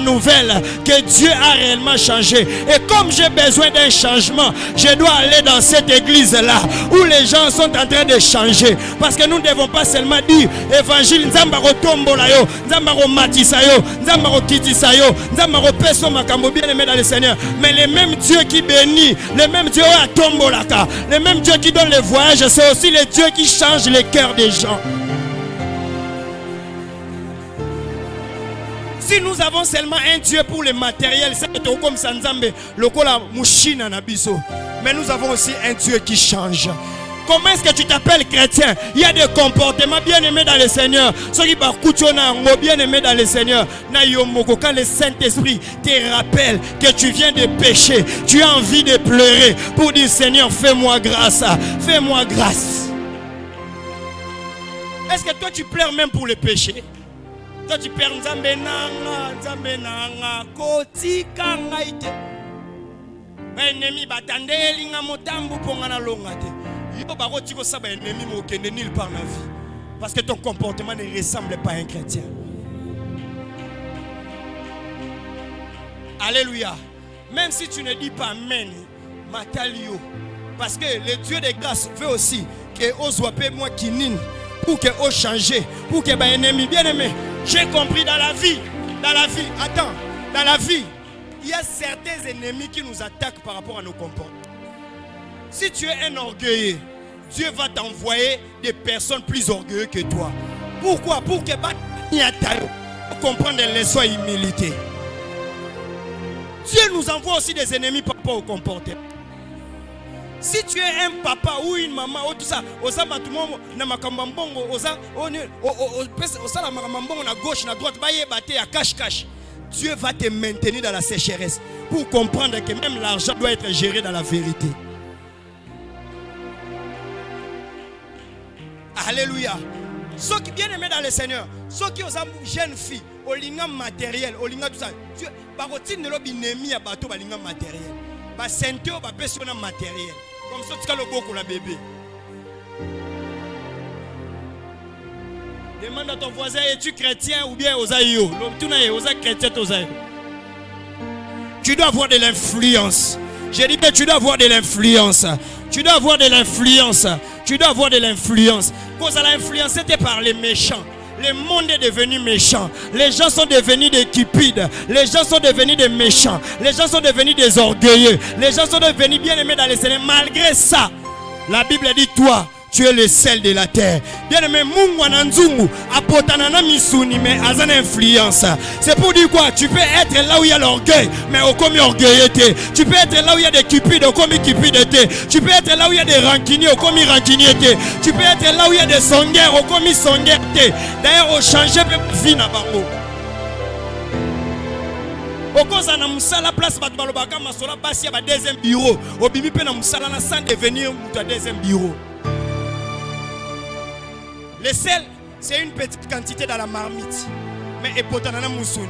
nouvelle que Dieu a réellement changé. Et comme j'ai besoin d'un changement, je dois aller dans cette église-là où les gens sont en train de changer. Parce que nous ne devons pas seulement dire évangile Nzamba Tombola yo, Nzamba matisa yo, Nzamba kitisa yo, Nzamba peso makambo bien aimé dans le Seigneur. Mais le même Dieu qui bénit, le même Dieu à Tombolaka, le même Dieu qui donne le voyage, c'est aussi le Dieu qui change les cœurs des gens. Si nous avons seulement un Dieu pour le matériel, c'est comme Sanzambe, le kola mushina na biso. Mais nous avons aussi un Dieu qui change. comment est-ce que tu t'appelles chrétien? Il y a des comportements bien aimés dans le Seigneur. Ceux qui bien aimés dans le Seigneur. Quand le Saint-Esprit te rappelle que tu viens de pécher, tu as envie de pleurer pour dire Seigneur, fais-moi grâce. Fais-moi grâce. Est-ce que toi tu pleures même pour le péché? Toi tu pleures ennemi batandeli nga motambu pongana longate. Yo baroti ko saba ennemi mo kende nulle part na vie. Parce que ton comportement ne ressemble pas à un chrétien. Alléluia. Même si tu ne dis pas amen, matalio. Parce que le Dieu de grâce veut aussi que Oswape moi kinin pour que on change, pour que ba ennemi bien aimé. J'ai compris dans la vie, attends, dans la vie. Il y a certains ennemis qui nous attaquent par rapport à nos comportements. Si tu es un orgueilleux, Dieu va t'envoyer des personnes plus orgueilleuses que toi. Pourquoi? Pour que tu comprennes les leçons et humilité. Dieu nous envoie aussi des ennemis par rapport au comportement. Si tu es un papa ou une maman, tout ça, Dieu va te maintenir dans la sécheresse pour comprendre que même l'argent doit être géré dans la vérité. Alléluia. Ceux qui bien aimés dans le Seigneur, ceux qui ont jeunes filles, au lingam matériel, au lingam tout ça, Dieu, par routine de l'obinemi à bateau, au lingam matériel, par ceinture, par personne matériel, comme ça tu as le beau pour la bébé. Demande à ton voisin, es-tu chrétien ou bien osaïo? Tu dois avoir de l'influence. J'ai dit que tu dois avoir de l'influence. Tu dois avoir de l'influence. Tu dois avoir de l'influence. Cause à l'influence, c'était par les méchants. Le monde est devenu méchant. Les gens sont devenus des cupides. Les gens sont devenus des méchants. Les gens sont devenus des orgueilleux. Les gens sont devenus bien aimés dans les Seigneur. Malgré ça, la Bible dit toi, tu es le sel de la terre. Bien aimé, Mungu ananzungu apotanana misuni mais azana influence. C'est pour dire quoi? Tu peux être là où il y a l'orgueil, mais au comme orgueilleté. Tu peux être là où il y a des cupides, au comme cupidité. Tu peux être là où il y a des rancuniers, au comme rancuniété. Tu peux être là où il y a des songueurs, au comme songuerté. D'ailleurs, au changer vie na bango. Au cause na musala place bat balobaka masola basi ya ba deuxième bureau. Au bimi pe na musala na sans devenir muta deuxième bureau. Le sel, c'est une petite quantité dans la marmite. Mais epotanana musuni.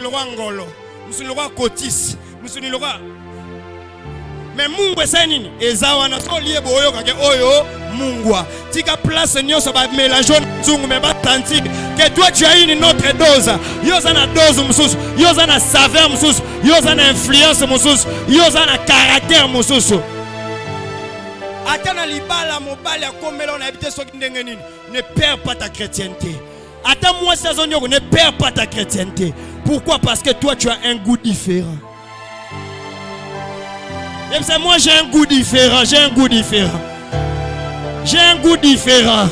Le roi Ngolo, musuni le roi Kotis, musuni le roi. Mais Mungu esanini, ezawana so lié boyo kake oyo Mungwa. Tika place nyoso ba mélange nzungu mais ba tanti que toi tu as une autre dose. Yozana dose mususu, yozana saveur mususu, yozana influence mususu, yozana caractère mususu. Ne perds pas ta chrétienté. Attends moi ne perds pas ta chrétienté. Pourquoi? Parce que toi tu as un goût différent. Et moi j'ai un goût différent. J'ai un goût différent. J'ai un goût différent.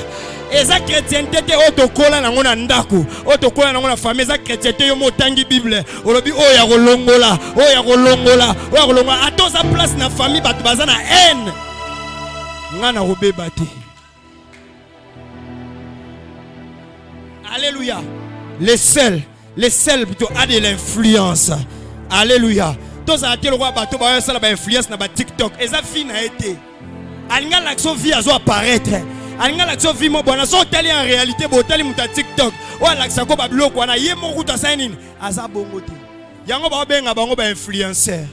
Et ça chrétienté otokola na ngona ndako, otokola na ngona famille, ça chrétienté yo motangi Bible. Olobi oya kolongola, oya kolongola, oya kolongola. Attends sa place na famille batu bazana haine. Alléluia. Le sel plutôt a de l'influence. Alléluia. Tous à le roi bateau ba ça la influence na ba TikTok. Et ça fin a été. Alinga l'action vie a zo apparaître. Alinga l'action vie mo bona so tali en réalité bo tali muta TikTok. O l'action ko ba bloko wana ye mo kuta sainin. Aza bongo te. Yango ba benga bango ba influenceur.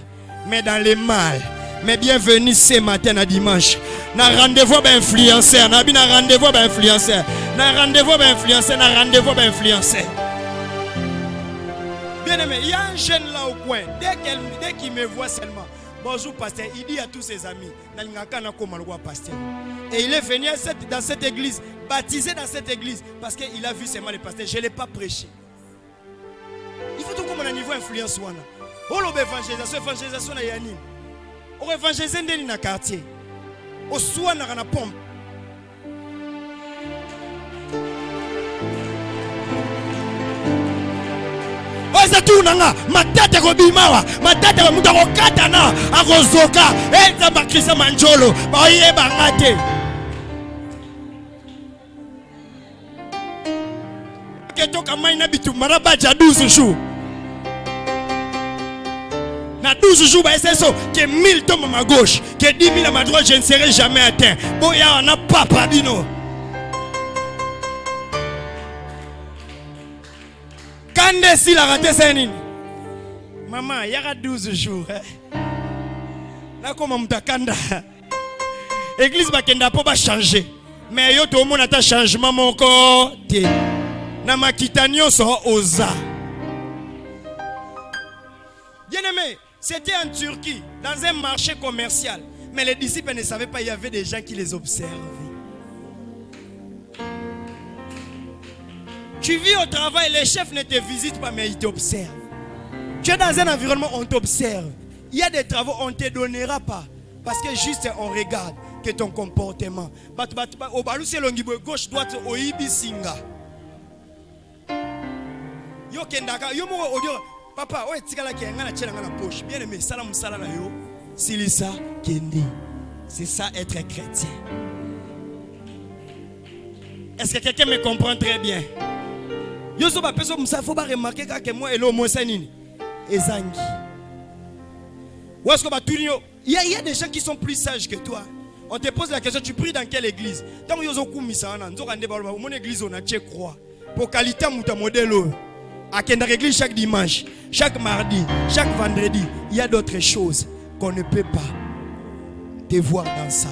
Mais dans le mal. Mais bienvenue ce matin à dimanche. Na rendez-vous ba influenceur, na bi na rendez-vous ba influenceur. Na rendez-vous ba influenceur, na rendez-vous ba influenceur. Bien aimé, il y a un jeune là au coin. Dès qu'il me voit seulement, bonjour pasteur, il dit à tous ses amis, pasteur. Et il est venu dans cette église, baptisé dans cette église, parce qu'il a vu seulement le pasteur. Je ne l'ai pas prêché. Il faut tout comme un niveau influence. On l'évangélisation à Yannim. On évangélise dans le quartier. On soit dans la pompe. Ozatunanga matata ko bimawa matata ko mutako katana akozoka eza bakrisa manjolo ba yeba ngate que toka maina bitu maraba ja 12 jours. Na 12 jours, c'est ça, que 1000 tombent à ma gauche, que 10 000 à ma droite, je ne serai jamais atteint. Bon, ya, on n'a pas pabino. Quand est-ce la raté c'est nini? Maman, il y a 12 jours. Là, comment m'ta kanda? Église bakenda pas changer. Mais yo tout le monde a un changement mon corps. Na makitanyo so oza. Bien aimé, c'était en Turquie, dans un marché commercial. Mais les disciples ne savaient pas, il y avait des gens qui les observaient. Tu vis au travail, les chefs ne te visitent pas, mais ils t'observent. Tu es dans un environnement, on t'observe. Il y a des travaux, on ne te donnera pas. Parce que juste on regarde que ton comportement. Au balou, c'est l'ongibo gauche, droite, au ibi singa. Yo kendaka, yo mo audio. Papa, ouais, tigala qui ngana tchela ngana poche. Bien aimé, salam salala yo. Silisa kendi. C'est ça être chrétien. Est-ce que quelqu'un me comprend très bien? Yo so ba peso musa faut pas remarquer que moi et l'homme moi c'est nini. Ezangi. Ou est-ce que il y a des gens qui sont plus sages que toi. On te pose la question, tu pries dans quelle église? Tant que yo kumisa na nzoka ndeba mon église on a tché croix. Pour qualité muta modèle. À Kenda église chaque dimanche, chaque mardi, chaque vendredi, il y a d'autres choses qu'on ne peut pas te voir dans ça.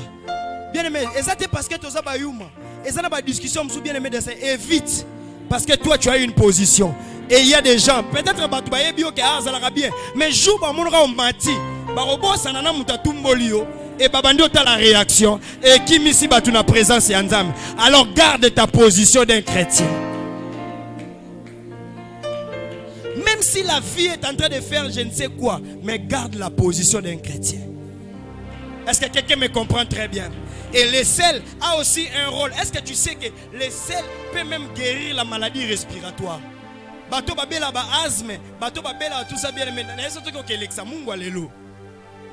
Bien aimé, et ça c'est parce que tu as ba yuma. Et ça n'a pas de discussion, bien aimé de ça. Évite parce que toi tu as une position. Et il y a des gens, peut-être batu ba yebi ok azala bien, mais jour ba monra on mati, ba robo sanana mutatumbolio et babandi ota la réaction et qui misi batu na présence ya Nzambe. Alors garde ta position d'un chrétien. Même si la vie est en train de faire je ne sais quoi, mais garde la position d'un chrétien. Est-ce que quelqu'un me comprend très bien? Et le sel a aussi un rôle. Est-ce que tu sais que le sel peut même guérir la maladie respiratoire? Bato babela ba asthme, bato babela tout ça bien mais na yeso to ko keleksa mungu alelo.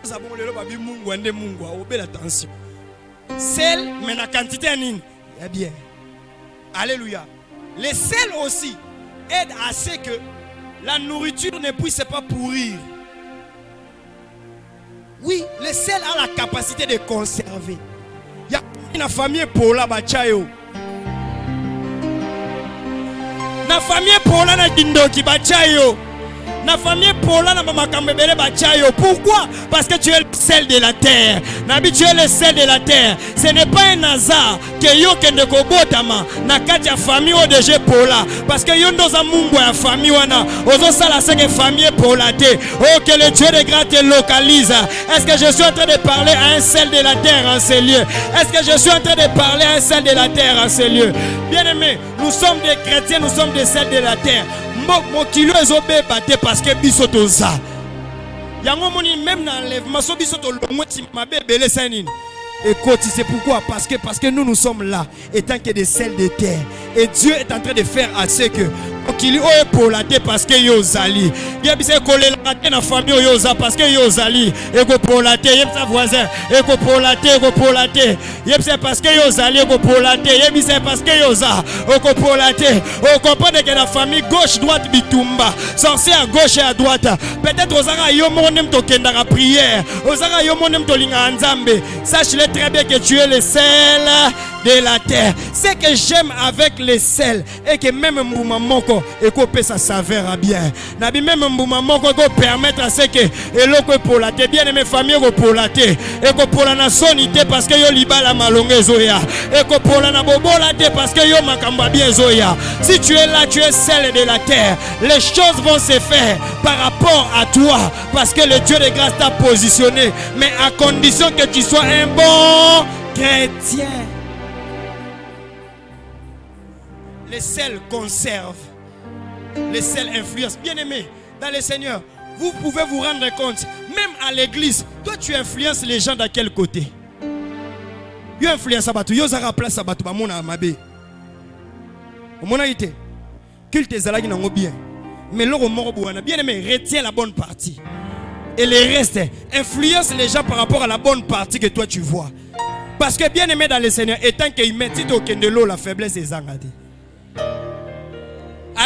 Ça bon lelo babi mungu ande mungu obela attention. Sel mais na quantité nini? Eh bien. Alléluia. Le sel aussi aide à ce que la nourriture ne puisse pas pourrir. Oui, le sel a la capacité de conserver. Il y a une famille pour la bachayo. Na famille pour la na kindoki bachayo. Na famille pour la na mamakambebele bachayo. Pourquoi? Parce que tu es le sel de la terre. Nabi, tu es le sel de la terre. Ce n'est pas un hasard que yo kende kobotama na kati ya famille o deje pola. Parce que yo ndoza mungu ya famille wana. Ozo sala seke famille pola te. Oh, que le Dieu de grâce te localise. Est-ce que je suis en train de parler à un sel de la terre en ces lieux? Est-ce que je suis en train de parler à un sel de la terre en ces lieux? Bien aimé, nous sommes des chrétiens, nous sommes des sels de la terre. Mon kilo est batté parce que bisotoza. Yango moni même dans l'enlèvement so bisoto longwe ti mabe belé sanine. Écoute, c'est pourquoi? Parce que nous sommes là, étant que des sels de terre. Et Dieu est en train de faire à ce que qu'il y ait pour la terre parce que yozali. Il y a bien collé la terre dans la famille yoza parce que yozali. Et go pour la terre, il y a sa voisin. Et go pour la terre, go pour la terre. Il y a parce que yozali, go pour la terre. Il y a bien parce que yoza. Go pour la terre. On comprend que la famille gauche droite bitumba. Sorcier à gauche et à droite. Peut-être aux ara yo monem to kendara prière. Aux ara yo monem to linga nzambe. Sache-le très bien que tu es le sel de la terre. Ce que j'aime avec les sels et que même Mbouma Moko et qu'on peut sa saveur à bien. Nabi même Mbouma Moko qu'on permettre à ce que et l'eau pour la terre bien aimé famille pour la terre et qu'on pour la nation parce que yo liba la malongue zoya et qu'on pour la nabobo la terre parce que yo makamba bien zoya. Si tu es là, tu es sel de la terre. Les choses vont se faire par rapport à toi parce que le Dieu de grâce t'a positionné, mais à condition que tu sois un bon chrétien. Les sels conservent. Les sels influencent. Bien aimé, dans le Seigneur, vous pouvez vous rendre compte, même à l'église, toi tu influences les gens de quel côté? Tu influences Abatou, tu as place Abatou, tu as Mabé. Tu as été. Culte Zalagi n'a bien. Mais l'eau bien aimé, retiens la bonne partie. Et le reste, influence les gens par rapport à la bonne partie que toi tu vois. Parce que bien aimé dans le Seigneur, étant qu'il met au de l'eau, la faiblesse est zangadi.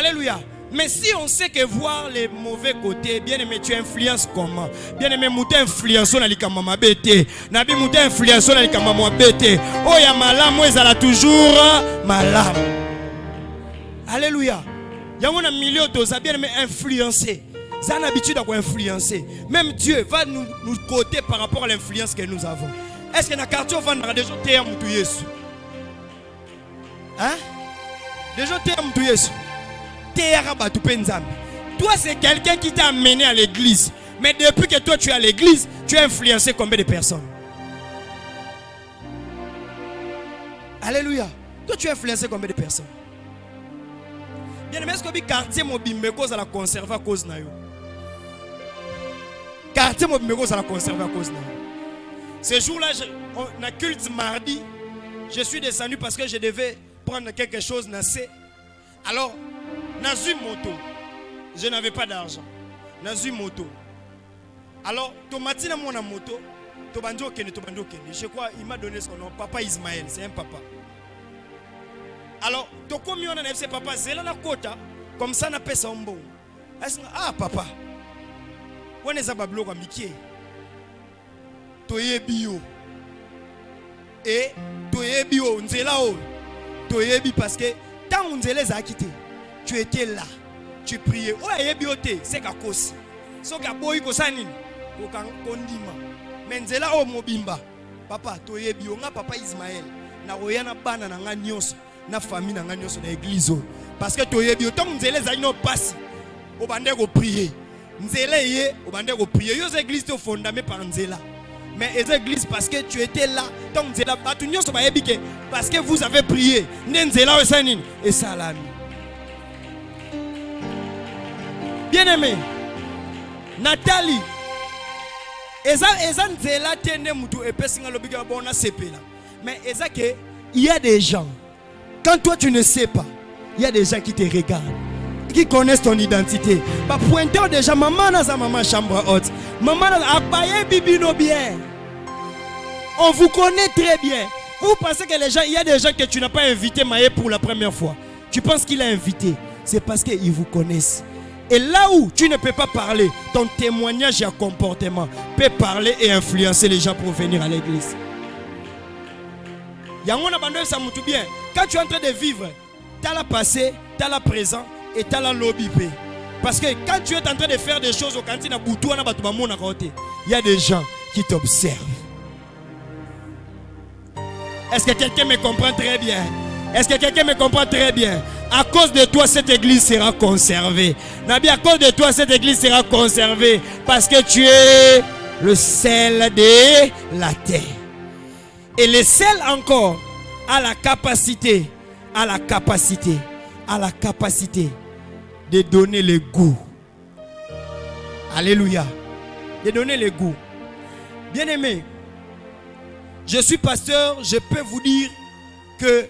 Alléluia. Mais si on sait que voir les mauvais côtés, bien aimé, tu influences comment? Bien aimé, mouté influence on a likama bête. Nabi mouté influence on a likama bête. Oh ya malam, moi ça toujours malam. Alléluia. Il y a un milieu de bien aimé influencer. Ça a l'habitude à influencer. Même Dieu va nous côté par rapport à l'influence que nous avons. Est-ce que dans le quartier on va des gens qui ont tué? Hein? Des gens qui ont tué. Toi, c'est quelqu'un qui t'a amené à l'église. Mais depuis que toi tu es à l'église, tu as influencé combien de personnes? Alléluia. Toi, tu as influencé combien de personnes? Bien aimé, est-ce que le quartier mobimbe cause à la conserver à cause de quartier mobimbe cause à la conserver à cause de ce jour-là, on a culte mardi. Je suis descendu parce que je devais prendre quelque chose. Alors, dans une moto, je n'avais pas d'argent. Dans une moto. Alors, Tomatina mon moto, Tobando Kene. Je crois il m'a donné son nom, Papa Ismaël, c'est un papa. Alors, Tokomi on a FC papa, c'est là la kota, comme ça on appelle ça un bon. Ah papa, on est à Bablo comme Mickey. Toye bio. Et Toye bio, Nzela o. Toye bi parce que tant Nzela a quitté. Tu étais là, tu priais. Oh, il y a bioté, c'est qu'à cause. So ka boy ko sanin, ko kan kondima. Menzela o mobimba. Papa, to yebi nga papa Ismaël. Na oyana bana na nga nyonso, na famille na nga nyonso na église. Parce que to yebi tant nzela za no passe. O bande ko prier. Nzela yé, o bande ko prier. Yo église to fondamé par nzela. Mais les églises parce que tu étais là, tant nzela batu nyonso ba yebi ke parce que vous avez prié. Nzela o sanin et salami. Bien-aimé, Nathalie, mais il y a des gens, quand toi tu ne sais pas, il y a des gens qui te regardent, qui connaissent ton identité. Bah, pointer déjà, maman dans sa maman chambre haute, maman a payé bibino bien. On vous connaît très bien. Vous pensez que les gens, il y a des gens que tu n'as pas invité Maïe pour la première fois. Tu penses qu'il a invité, c'est parce qu'ils vous connaissent. Et là où tu ne peux pas parler, ton témoignage et ton comportement peut parler et influencer les gens pour venir à l'église. Quand tu es en train de vivre, tu as la passé, tu as la présent et tu as la lobby. Parce que quand tu es en train de faire des choses au cantine, il y a des gens qui t'observent. Est-ce que quelqu'un me comprend très bien? Est-ce que quelqu'un me comprend très bien? À cause de toi, cette église sera conservée. Nabi, à cause de toi, cette église sera conservée. Parce que tu es le sel de la terre. Et le sel encore a la capacité de donner le goût. Alléluia. De donner le goût. Bien-aimés, je suis pasteur, je peux vous dire que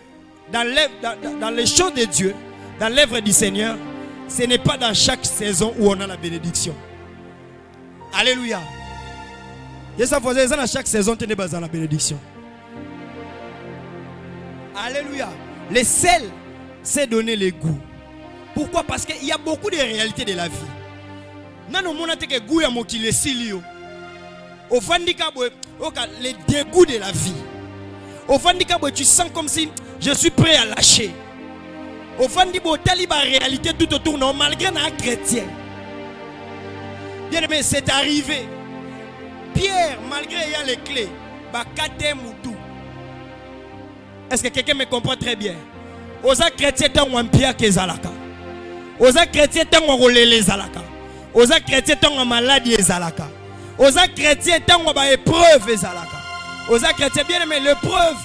dans les choses de Dieu, dans l'œuvre du Seigneur, ce n'est pas dans chaque saison où on a la bénédiction. Alléluia. Dans chaque saison, tu n'es pas dans la bénédiction. Alléluia. Le sel, c'est donner le goût. Pourquoi? Parce qu'il y a beaucoup de réalités de la vie. Le dégoût de la vie. Au Fandika, tu sens comme si je suis prêt à lâcher. Au Fandika, tu as la réalité tout autour, non, malgré un chrétien. Bien aimé, c'est arrivé. Pierre, malgré il y a les clés, est-ce que quelqu'un me comprend très bien? Aux chrétiens, tu as un Pierre qui est Zalaka. Aux chrétiens, tu as un relais Zalaka. Aux chrétiens, tu as un maladie Zalaka. Aux chrétiens, tu as une épreuve Zalaka. Aux chrétiens, bien aimé, l'épreuve,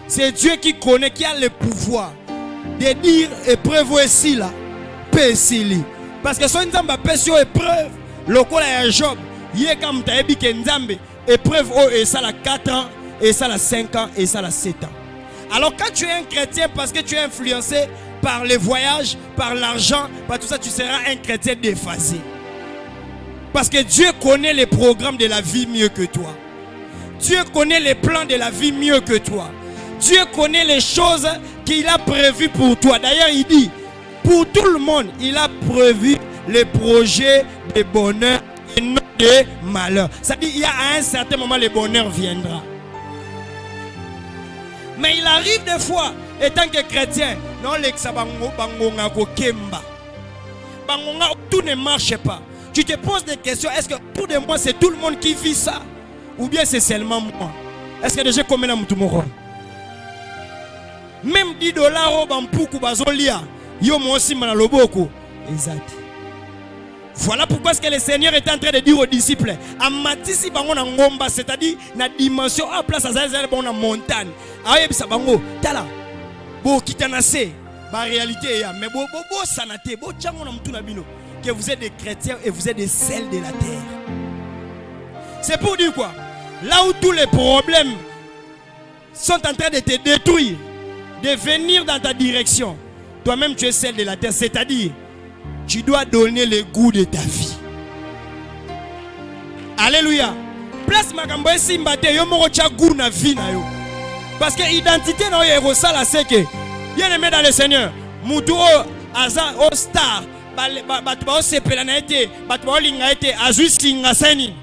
c'est Dieu qui connaît, qui a le pouvoir de dire épreuve aussi là, pesili. Parce que son nzamba pesio épreuve, le col est Job, yé comme ta ebi ke nzambe, épreuve oh et ça la 4 ans, et ça la 5 ans, et ça la 7 ans. Alors quand tu es un chrétien, parce que tu es influencé par les voyages, par l'argent, par tout ça, tu seras un chrétien déphasé. Parce que Dieu connaît les programmes de la vie mieux que toi. Dieu connaît les plans de la vie mieux que toi. Dieu connaît les choses qu'il a prévues pour toi. D'ailleurs, il dit, pour tout le monde, il a prévu les projets de bonheur et non de malheur. Ça dit, il y a à un certain moment, le bonheur viendra. Mais il arrive des fois, étant que chrétien, non, tout ne marche pas. Tu te poses des questions, est-ce que autour de moi, c'est tout le monde qui vit ça? Ou bien c'est seulement moi? Est-ce que déjà combien de temps? Même $10 au Bampuku Bazolia, yo mo aussi manaloboko. Exact. Voilà pourquoi est-ce que le Seigneur est en train de dire aux disciples, amatisi bango na ngomba, c'est-à-dire na dimension à place à zazale bon na montagne. Aye bisa bango, tala. Bo kitanase, ba réalité ya, mais bo sanate, bo tchango na mtu na bino, que vous êtes des chrétiens et vous êtes des sels de la terre. C'est pour dire quoi? Là où tous les problèmes sont en train de te détruire, de venir dans ta direction, toi-même tu es celle de la terre, c'est-à-dire tu dois donner le goût de ta vie. Alléluia. Place makambo simbate yo moko cha goût na vie na yo. Parce que identité na yo rosala c'est que bien aimé dans le Seigneur, mutu o aza o star, batu ba o sepela na été, batu ba o linga été, azui singa seni.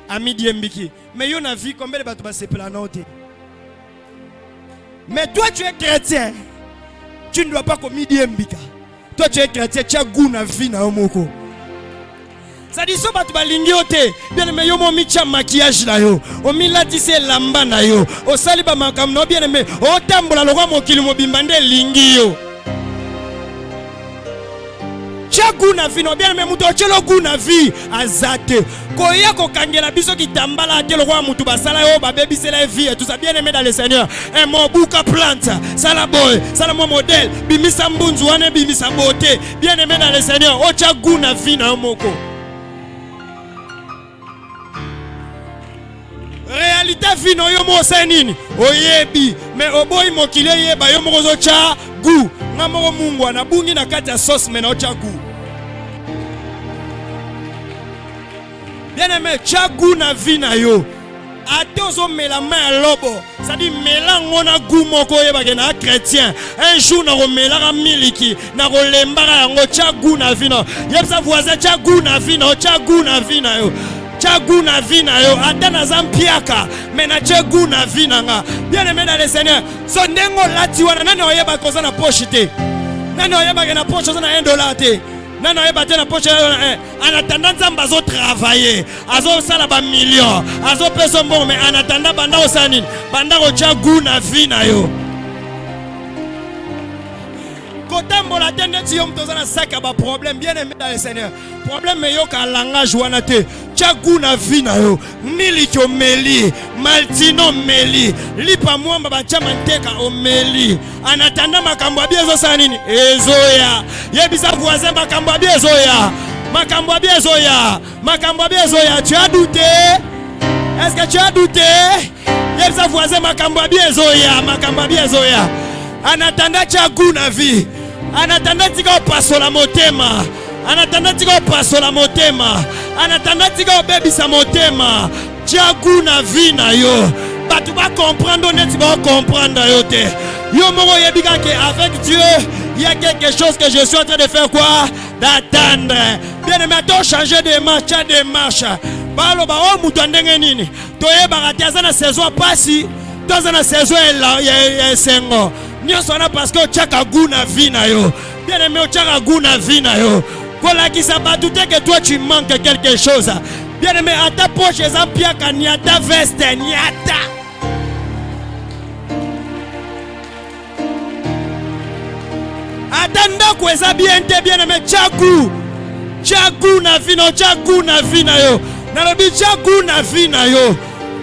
Ami diembiki. Mais yo na vie combien de batu ba sepela na ote. Mais toi tu es chrétien, tu ne dois pas comme diembika. Toi tu es chrétien, tu as goût na vie na omoko. Ça dit so batu balingi ote, bien aimé yo mo micha maquillage na yo, o milatise lamba na yo, o saliba makam no bien aimé, o tambola lokwa mokili mobimba nde lingi yo. Tia goût na vie no bien aimé muto chelo goût na vie azate. Koya ko kangela biso kitambala ate lokwa mutu basala yo ba baby c'est la vie et tout ça bien aimé dans le Seigneur. Un mon bouka plante, sala boy, sala mon modèle, bimisa mbunzu wane bimisa beauté, bien aimé dans le Seigneur. O tia goût na vie na moko. Réalité vie no yo mo senini oyebi mais oboyi mokile yeba yo moko zo cha goût na moko mungu na bungi na kati ya sauce mais na cha goût. Bien aimé cha goût na vie na yo atozo mela main lobo ça dit melango na goût moko yeba ke na chrétien un jour na romela ka miliki na rolembaka yango cha goût na vie no yebsa voisin cha goût na vie no cha goût na vie na yo. Tchaguna vina yo atana zampiaka mena tchaguna vina nga bien aimé dans le Seigneur sondengo lati wana nani oyeba koza na poche te nani oyeba ke na poche na $1 te nani oyeba te na poche en attendant nzamba zo travailler azo sala ba million azo peso mbongo mais en attendant banda osanini banda ko tchaguna vina yo kotambola tende ti yo mtoza na saka ba problème bien aimé dans le Seigneur problème yo ka langage wana te Tchaguna vina yo miliki omeli maltino meli lipa mwamba bachama nteka omeli anatanda makambo abie ezosa nini ezoya yebisa voisin makambo abie ezoya makambo abie ezoya makambo abie ezoya. Tu as douté? Est-ce que tu as douté? Yebisa voisin makambo abie ezoya makambo abie ezoya anatanda tchaguna vi anatanda tika opasola motema anatanda tika opasola motema anatanda tika obebisa motema tchaguna vina yo batu ba comprendre neti ba comprendre yo te yo moko yebika ke avec Dieu il y a quelque chose que je suis en train de faire quoi d'attendre bien aimé to changer de marche balo ba o mutu ndenge nini to yeba ka na saison pasi to na saison ya sengo nyonso na parce que tchaka guna vina yo bien aimé tchaka guna vina yo kola ki sa ba douter que toi tu manques quelque chose bien aimé à ta poche ezapia kaniata veste niata atanda ko eza bien aimé tchaku na vina yo na lobi tchaku na vina yo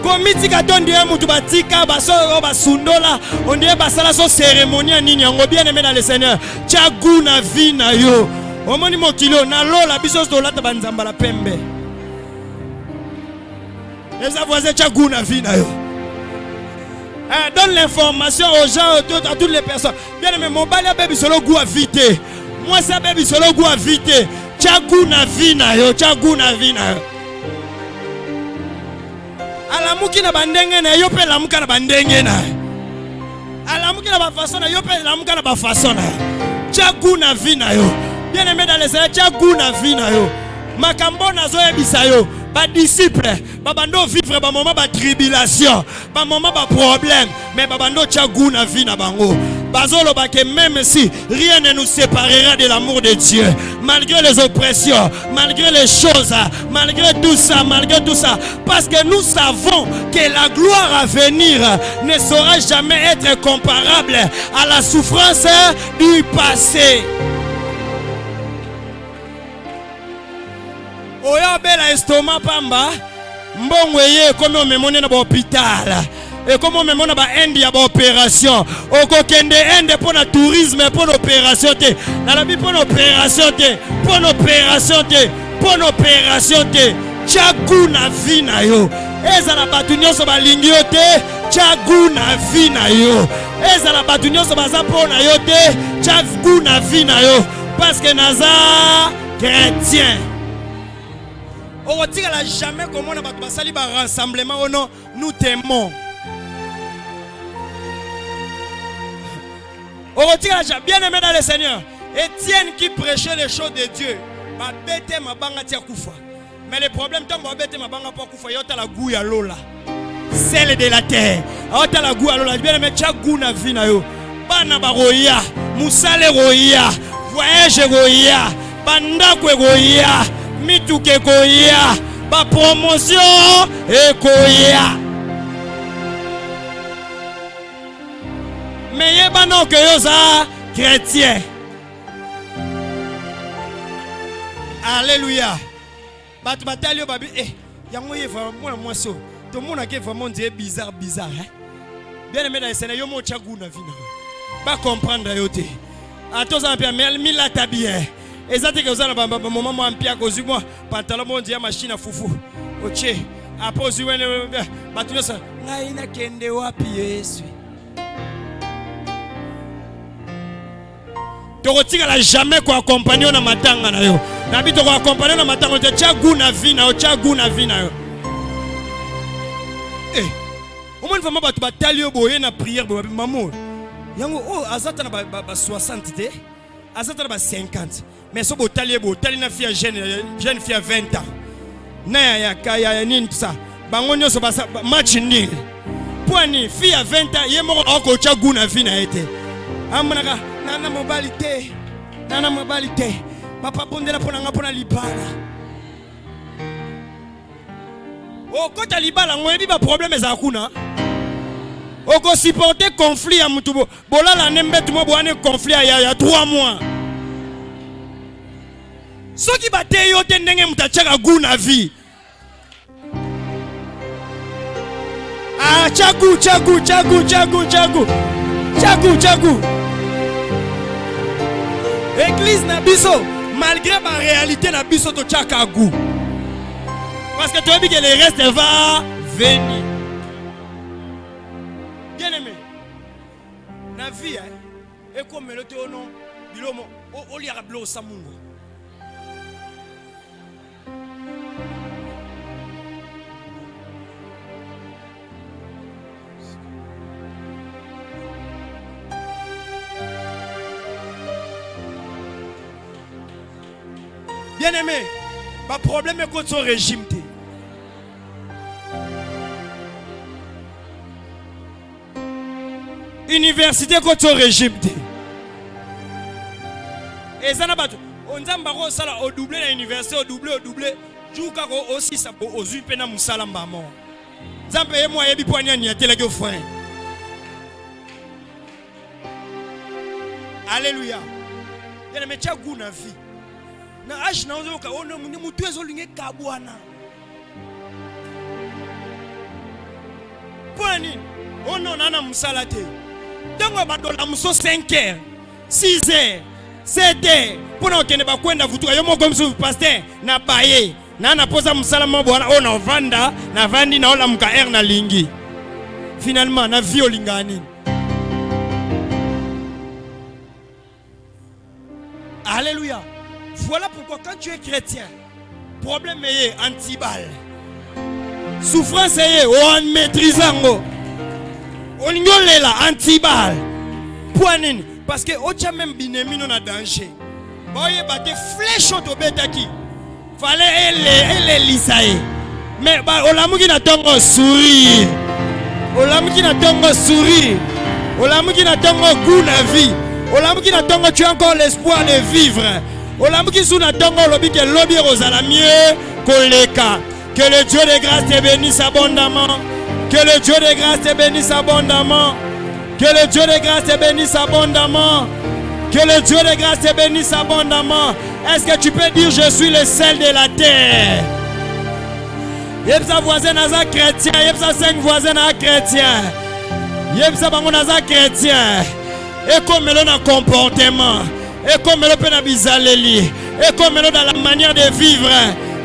komiti katondi ya mutu batika baso basundola on dirait basala so cérémonie nini yango bien aimé dans le Seigneur tchaku na vina yo omoni mokilo na lola biso dolata banzamba la pembe les voisins tchaku na vina yo donne l'information aux gens à toutes les personnes bien aimé mobali ya bebi solo goût à vite moi ça bebi solo goût à vite tchaku na vina yo alamuki na bandenge na yo pe lamuka na bandenge na lamuki na ba façon na yo pe lamuka na ba façon na. Tia goût na vie na yo. Bien aimé dans les Seigneur, tia goût na vie na yo. Makambo na zo yebisa yo. Ba disciple, ba bando vivre ba moment ba tribulation, ba moment ba problème, mais ba bando tia goût na vie na bango. Bazolo ba que même si rien ne nous séparera de l'amour de Dieu, malgré les oppressions, malgré les choses, malgré tout ça, parce que nous savons que la gloire à venir ne saura jamais être comparable à la souffrance du passé. Oya bela estomac pamba, mbongo ye comme on me monne na hôpital. Et comme on me montre ba Inde ya ba opération, oko kende Inde pour na tourisme pour l'opération te. Na la vie pour l'opération te, pour l'opération te, pour l'opération te. Chagu na vie na yo. Eza la batu nyonso ba lingi yo te, chagu na vie na yo. Eza la batu nyonso baza po na yo te, chagu na vie na yo. Parce que naza chrétien. On retire la jamais comme on a basali ba rassemblement ou non, nous t'aimons. On retire la jamais, bien aimé dans le Seigneur. Étienne qui prêchait les choses de Dieu, ma bête ma banga tia kufa. Mais le problème tant ma bête ma banga pas kufa, yota la goût ya lola. Celle de la terre. Yota la goût ya lola, bien aimé tia goût na vie na yo. Bana ba roya, musale roya, voyage roya, banda kwe roya. Mituke koya, ba promotion et koya. Mais yeba non que yo za chrétien. Alléluia. Bat batalio babi yango ye vraiment moi so. Tout le monde a vraiment dit bizarre hein. Bien aimé dans le Seigneur, yo mo tchagu na vie na. Ba comprendre yo te. A tous en bien mais la tabien. Exactement que vous avez un moment où je suis moi pantalon mon dieu machine à foufou. Ok. Après vous avez un ça. Naina kende wapi Yesu. Tu retires la jamais quoi accompagner na matanga na yo. Na bi to ko accompagner na matanga te chagu na vie na yo, chagu na vie na yo. Au moins vraiment ba batali yo boye na prière bo maman. Yango azata na ba 60 te. Azata na ba 50. Mais ce beau tali na fille jeune fille à 20 ans. Na ya kaya nini tout ça. Bango nyoso ba match nil. Poani fille à 20 ans, yemo oko chagu na vie na été. Amanaka nana mobilité. Nana mobilité. Papa bondela pona ngapona libala. Oh kota libala ngoyebi ba problème za kuna. Oko supporter conflit à mutubo. Bola la nembe tumo boane conflit ya 3 mois. Ce qui bat yo te ndenge mutachaka goût na vie. Ah chagu. Église na biso malgré ma réalité na biso to chaka goût. Parce que tu as dit que le reste va venir. Bien aimé. Na vie et comme le te non bilomo o liara blo samungo. Bien aimé, pas problème contre son régime. Université contre son régime. Et ça n'a pas tout. On a un salaire au doublé à l'université, au doublé. Jouka aussi ça peut aux upena musalamba mort. Zampe et moi yebi poignet ni atela que frère. Alléluia. Bien aimé, tu as goût na vie. Na age na ozo ka ono mutu ezolinge kabwana. Kwani ono nana musalate. Tango badola muso 5h, 6h, 7h. Pona okende ba kwenda vutuka yo moko msu pasteur na baye. Na na posa musalama bwana ona vanda na vandi na ola muka er na lingi. Finalement na vie olingani. Alléluia. Voilà pourquoi quand tu es chrétien, problème est anti-balle. Souffrance est on maîtrisant. On y là anti-balle. Pourquoi? Parce que ocha même binemi non a danger. Boye bate flèche au betaki. Fallait elle lisae. Mais olamuki na tongo sourire. Olamuki na tongo sourire. Olamuki na tongo goût la vie. Olamuki na tongo tu as encore l'espoir de vivre. Olamuki sou na tongo lobi ke lobi rozala mieux koleka. Que le Dieu de grâce te bénisse abondamment. Que le Dieu de grâce te bénisse abondamment. Que le Dieu de grâce te bénisse abondamment. Que le Dieu de grâce te bénisse abondamment. Est-ce que tu peux dire je suis le sel de la terre? Yebsa voisin naza chrétien, yebsa 5 voisins na chrétien. Yebsa bango naza chrétien. Et comme le na comportement, et comme le pe na bizaleli, et comme le dans la manière de vivre,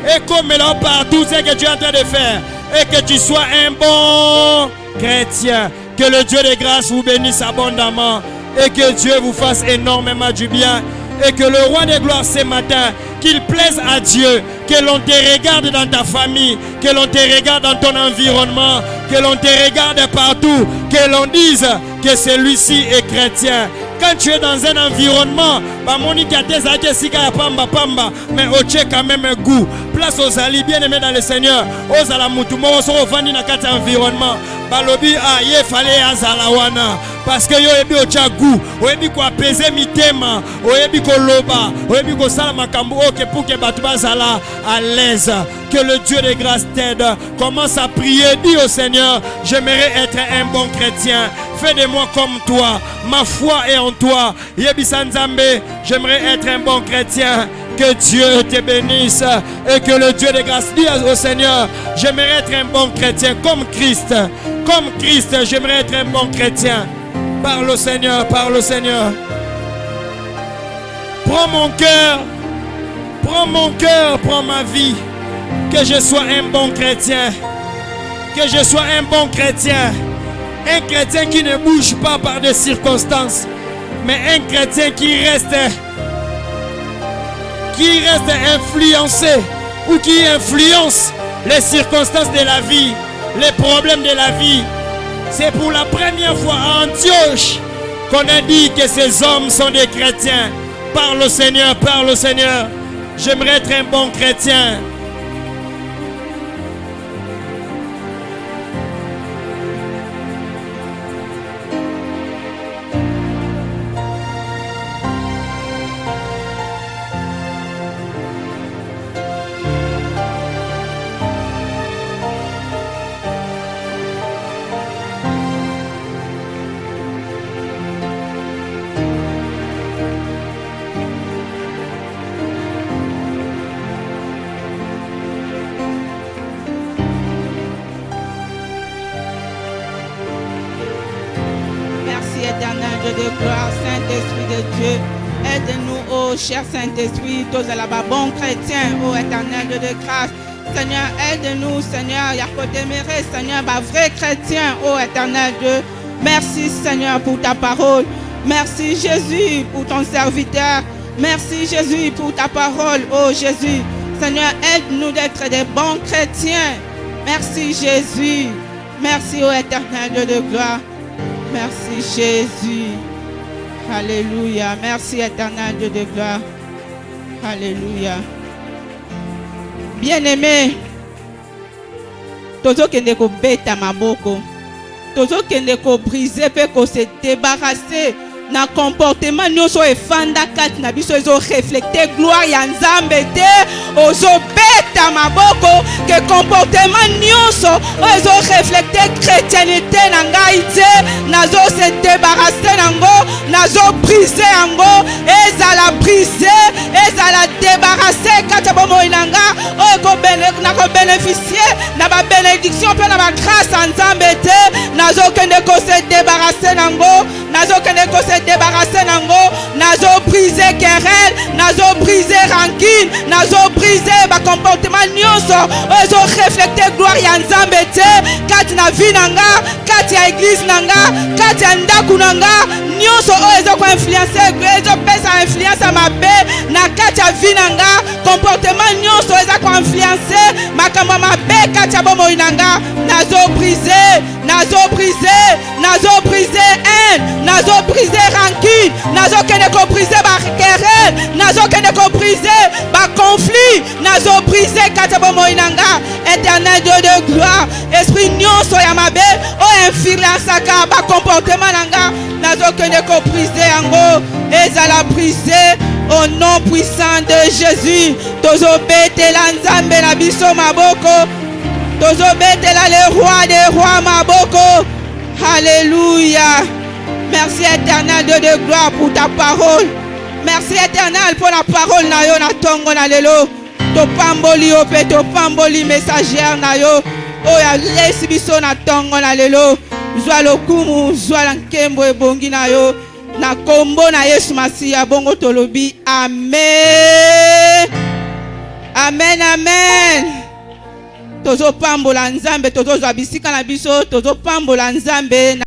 et comme le partout ce que tu es en train de faire, et que tu sois un bon chrétien. Que le Dieu de grâce vous bénisse abondamment et que Dieu vous fasse énormément du bien. Et que le roi de gloire ce matin, qu'il plaise à Dieu, que l'on te regarde dans ta famille, que l'on te regarde dans ton environnement, que l'on te regarde partout, que l'on dise que celui-ci est chrétien. Quand tu es dans un environnement, mais au tchè quand même un goût. Place aux alliés bien-aimés dans le Seigneur. Aux alamutumo, aux vandi dans cet environnement. Balobi a ye fallait azalawana parce que yo ebi ocha goût, o ebi ko apaiser mitema, o ebi ko loba, o ebi ko sala makambo oke pour que batu bazala à l'aise. Que le Dieu de grâce t'aide. Commence à prier, dis au Seigneur, j'aimerais être un bon chrétien. Fais de moi comme toi. Ma foi est en toi. Yebisa Nzambe, j'aimerais être un bon chrétien. Que Dieu te bénisse et que le Dieu de grâce dise au Seigneur, j'aimerais être un bon chrétien comme Christ. Comme Christ, j'aimerais être un bon chrétien. Parle au Seigneur, parle au Seigneur. Prends mon cœur, prends ma vie. Que je sois un bon chrétien. Que je sois un bon chrétien. Un chrétien qui ne bouge pas par des circonstances, mais un chrétien qui reste influencé ou qui influence les circonstances de la vie, les problèmes de la vie. C'est pour la première fois à Antioche qu'on a dit que ces hommes sont des chrétiens. Parle au Seigneur, parle au Seigneur. J'aimerais être un bon chrétien. Cher Saint-Esprit, tous là-bas, bon chrétien, ô éternel Dieu de grâce. Seigneur, aide-nous, Seigneur, Yakodemeré, Seigneur, vrai chrétien, ô éternel Dieu. Merci, Seigneur, pour ta parole. Merci, Jésus, pour ton serviteur. Merci, Jésus, pour ta parole, ô Jésus. Seigneur, aide-nous d'être des bons chrétiens. Merci, Jésus. Merci, ô éternel Dieu de gloire. Merci, Jésus. Alléluia. Merci éternel Dieu de gloire. Alléluia. Bien-aimé, tozo kende ko beta maboko. Tozo kende ko briser pe ko se débarrasser na comportement nyonso efanda kati na biso ezo reflecter gloire ya Nzambe te ozo beta maboko que comportement nyonso ezo reflecter chrétienté na ngai te nazo se débarrasser nango nazo briser yango ezala briser ezala débarrasser kati bomo inanga o ko bénéficier na ba bénédiction pe na ba grâce ya Nzambe te nazo kende ko se débarrasser nango nazo kende ko se débarrasser nango nazo briser querelle nazo briser rancune nazo briser ba comportement nyonso ezo reflecter gloire ya Nzambe te kati na vie nanga kati ya église nanga kati ya ndaku nanga nyonso ezo ko influencer ezo pesa influence mabe na kati ya vie nanga comportement nyonso ezo ko influencer makambo mabe kati ya bomoi nanga nazo briser nazo briser nazo briser nazo briser rancune nazokende ko briser ba querelle, nazokende ko briser ba conflit, nazo briser kata bomoi nanga. Éternel Dieu de gloire, esprit nyonso ya mabe o influence aka ba comportement nanga, nazokende ko briser yango, ezala briser au nom puissant de Jésus. Tozobetela nzambe na biso maboko, tozobetela le roi des rois maboko. Alléluia. Merci éternel Dieu de gloire pour ta parole. Merci éternel pour la parole na yo na tongo na lelo. To pamboli ope to pamboli messagère na yo. Oya lesi biso na tongo na lelo. Zwa lokumu, zwa la nkembo ebongi na yo. Na kombo na Yesu Masiya bongo tolobi. Amen. Amen, amen. Tozo pambola nzambe, tozo zwa bisika na biso, tozo pambola nzambe.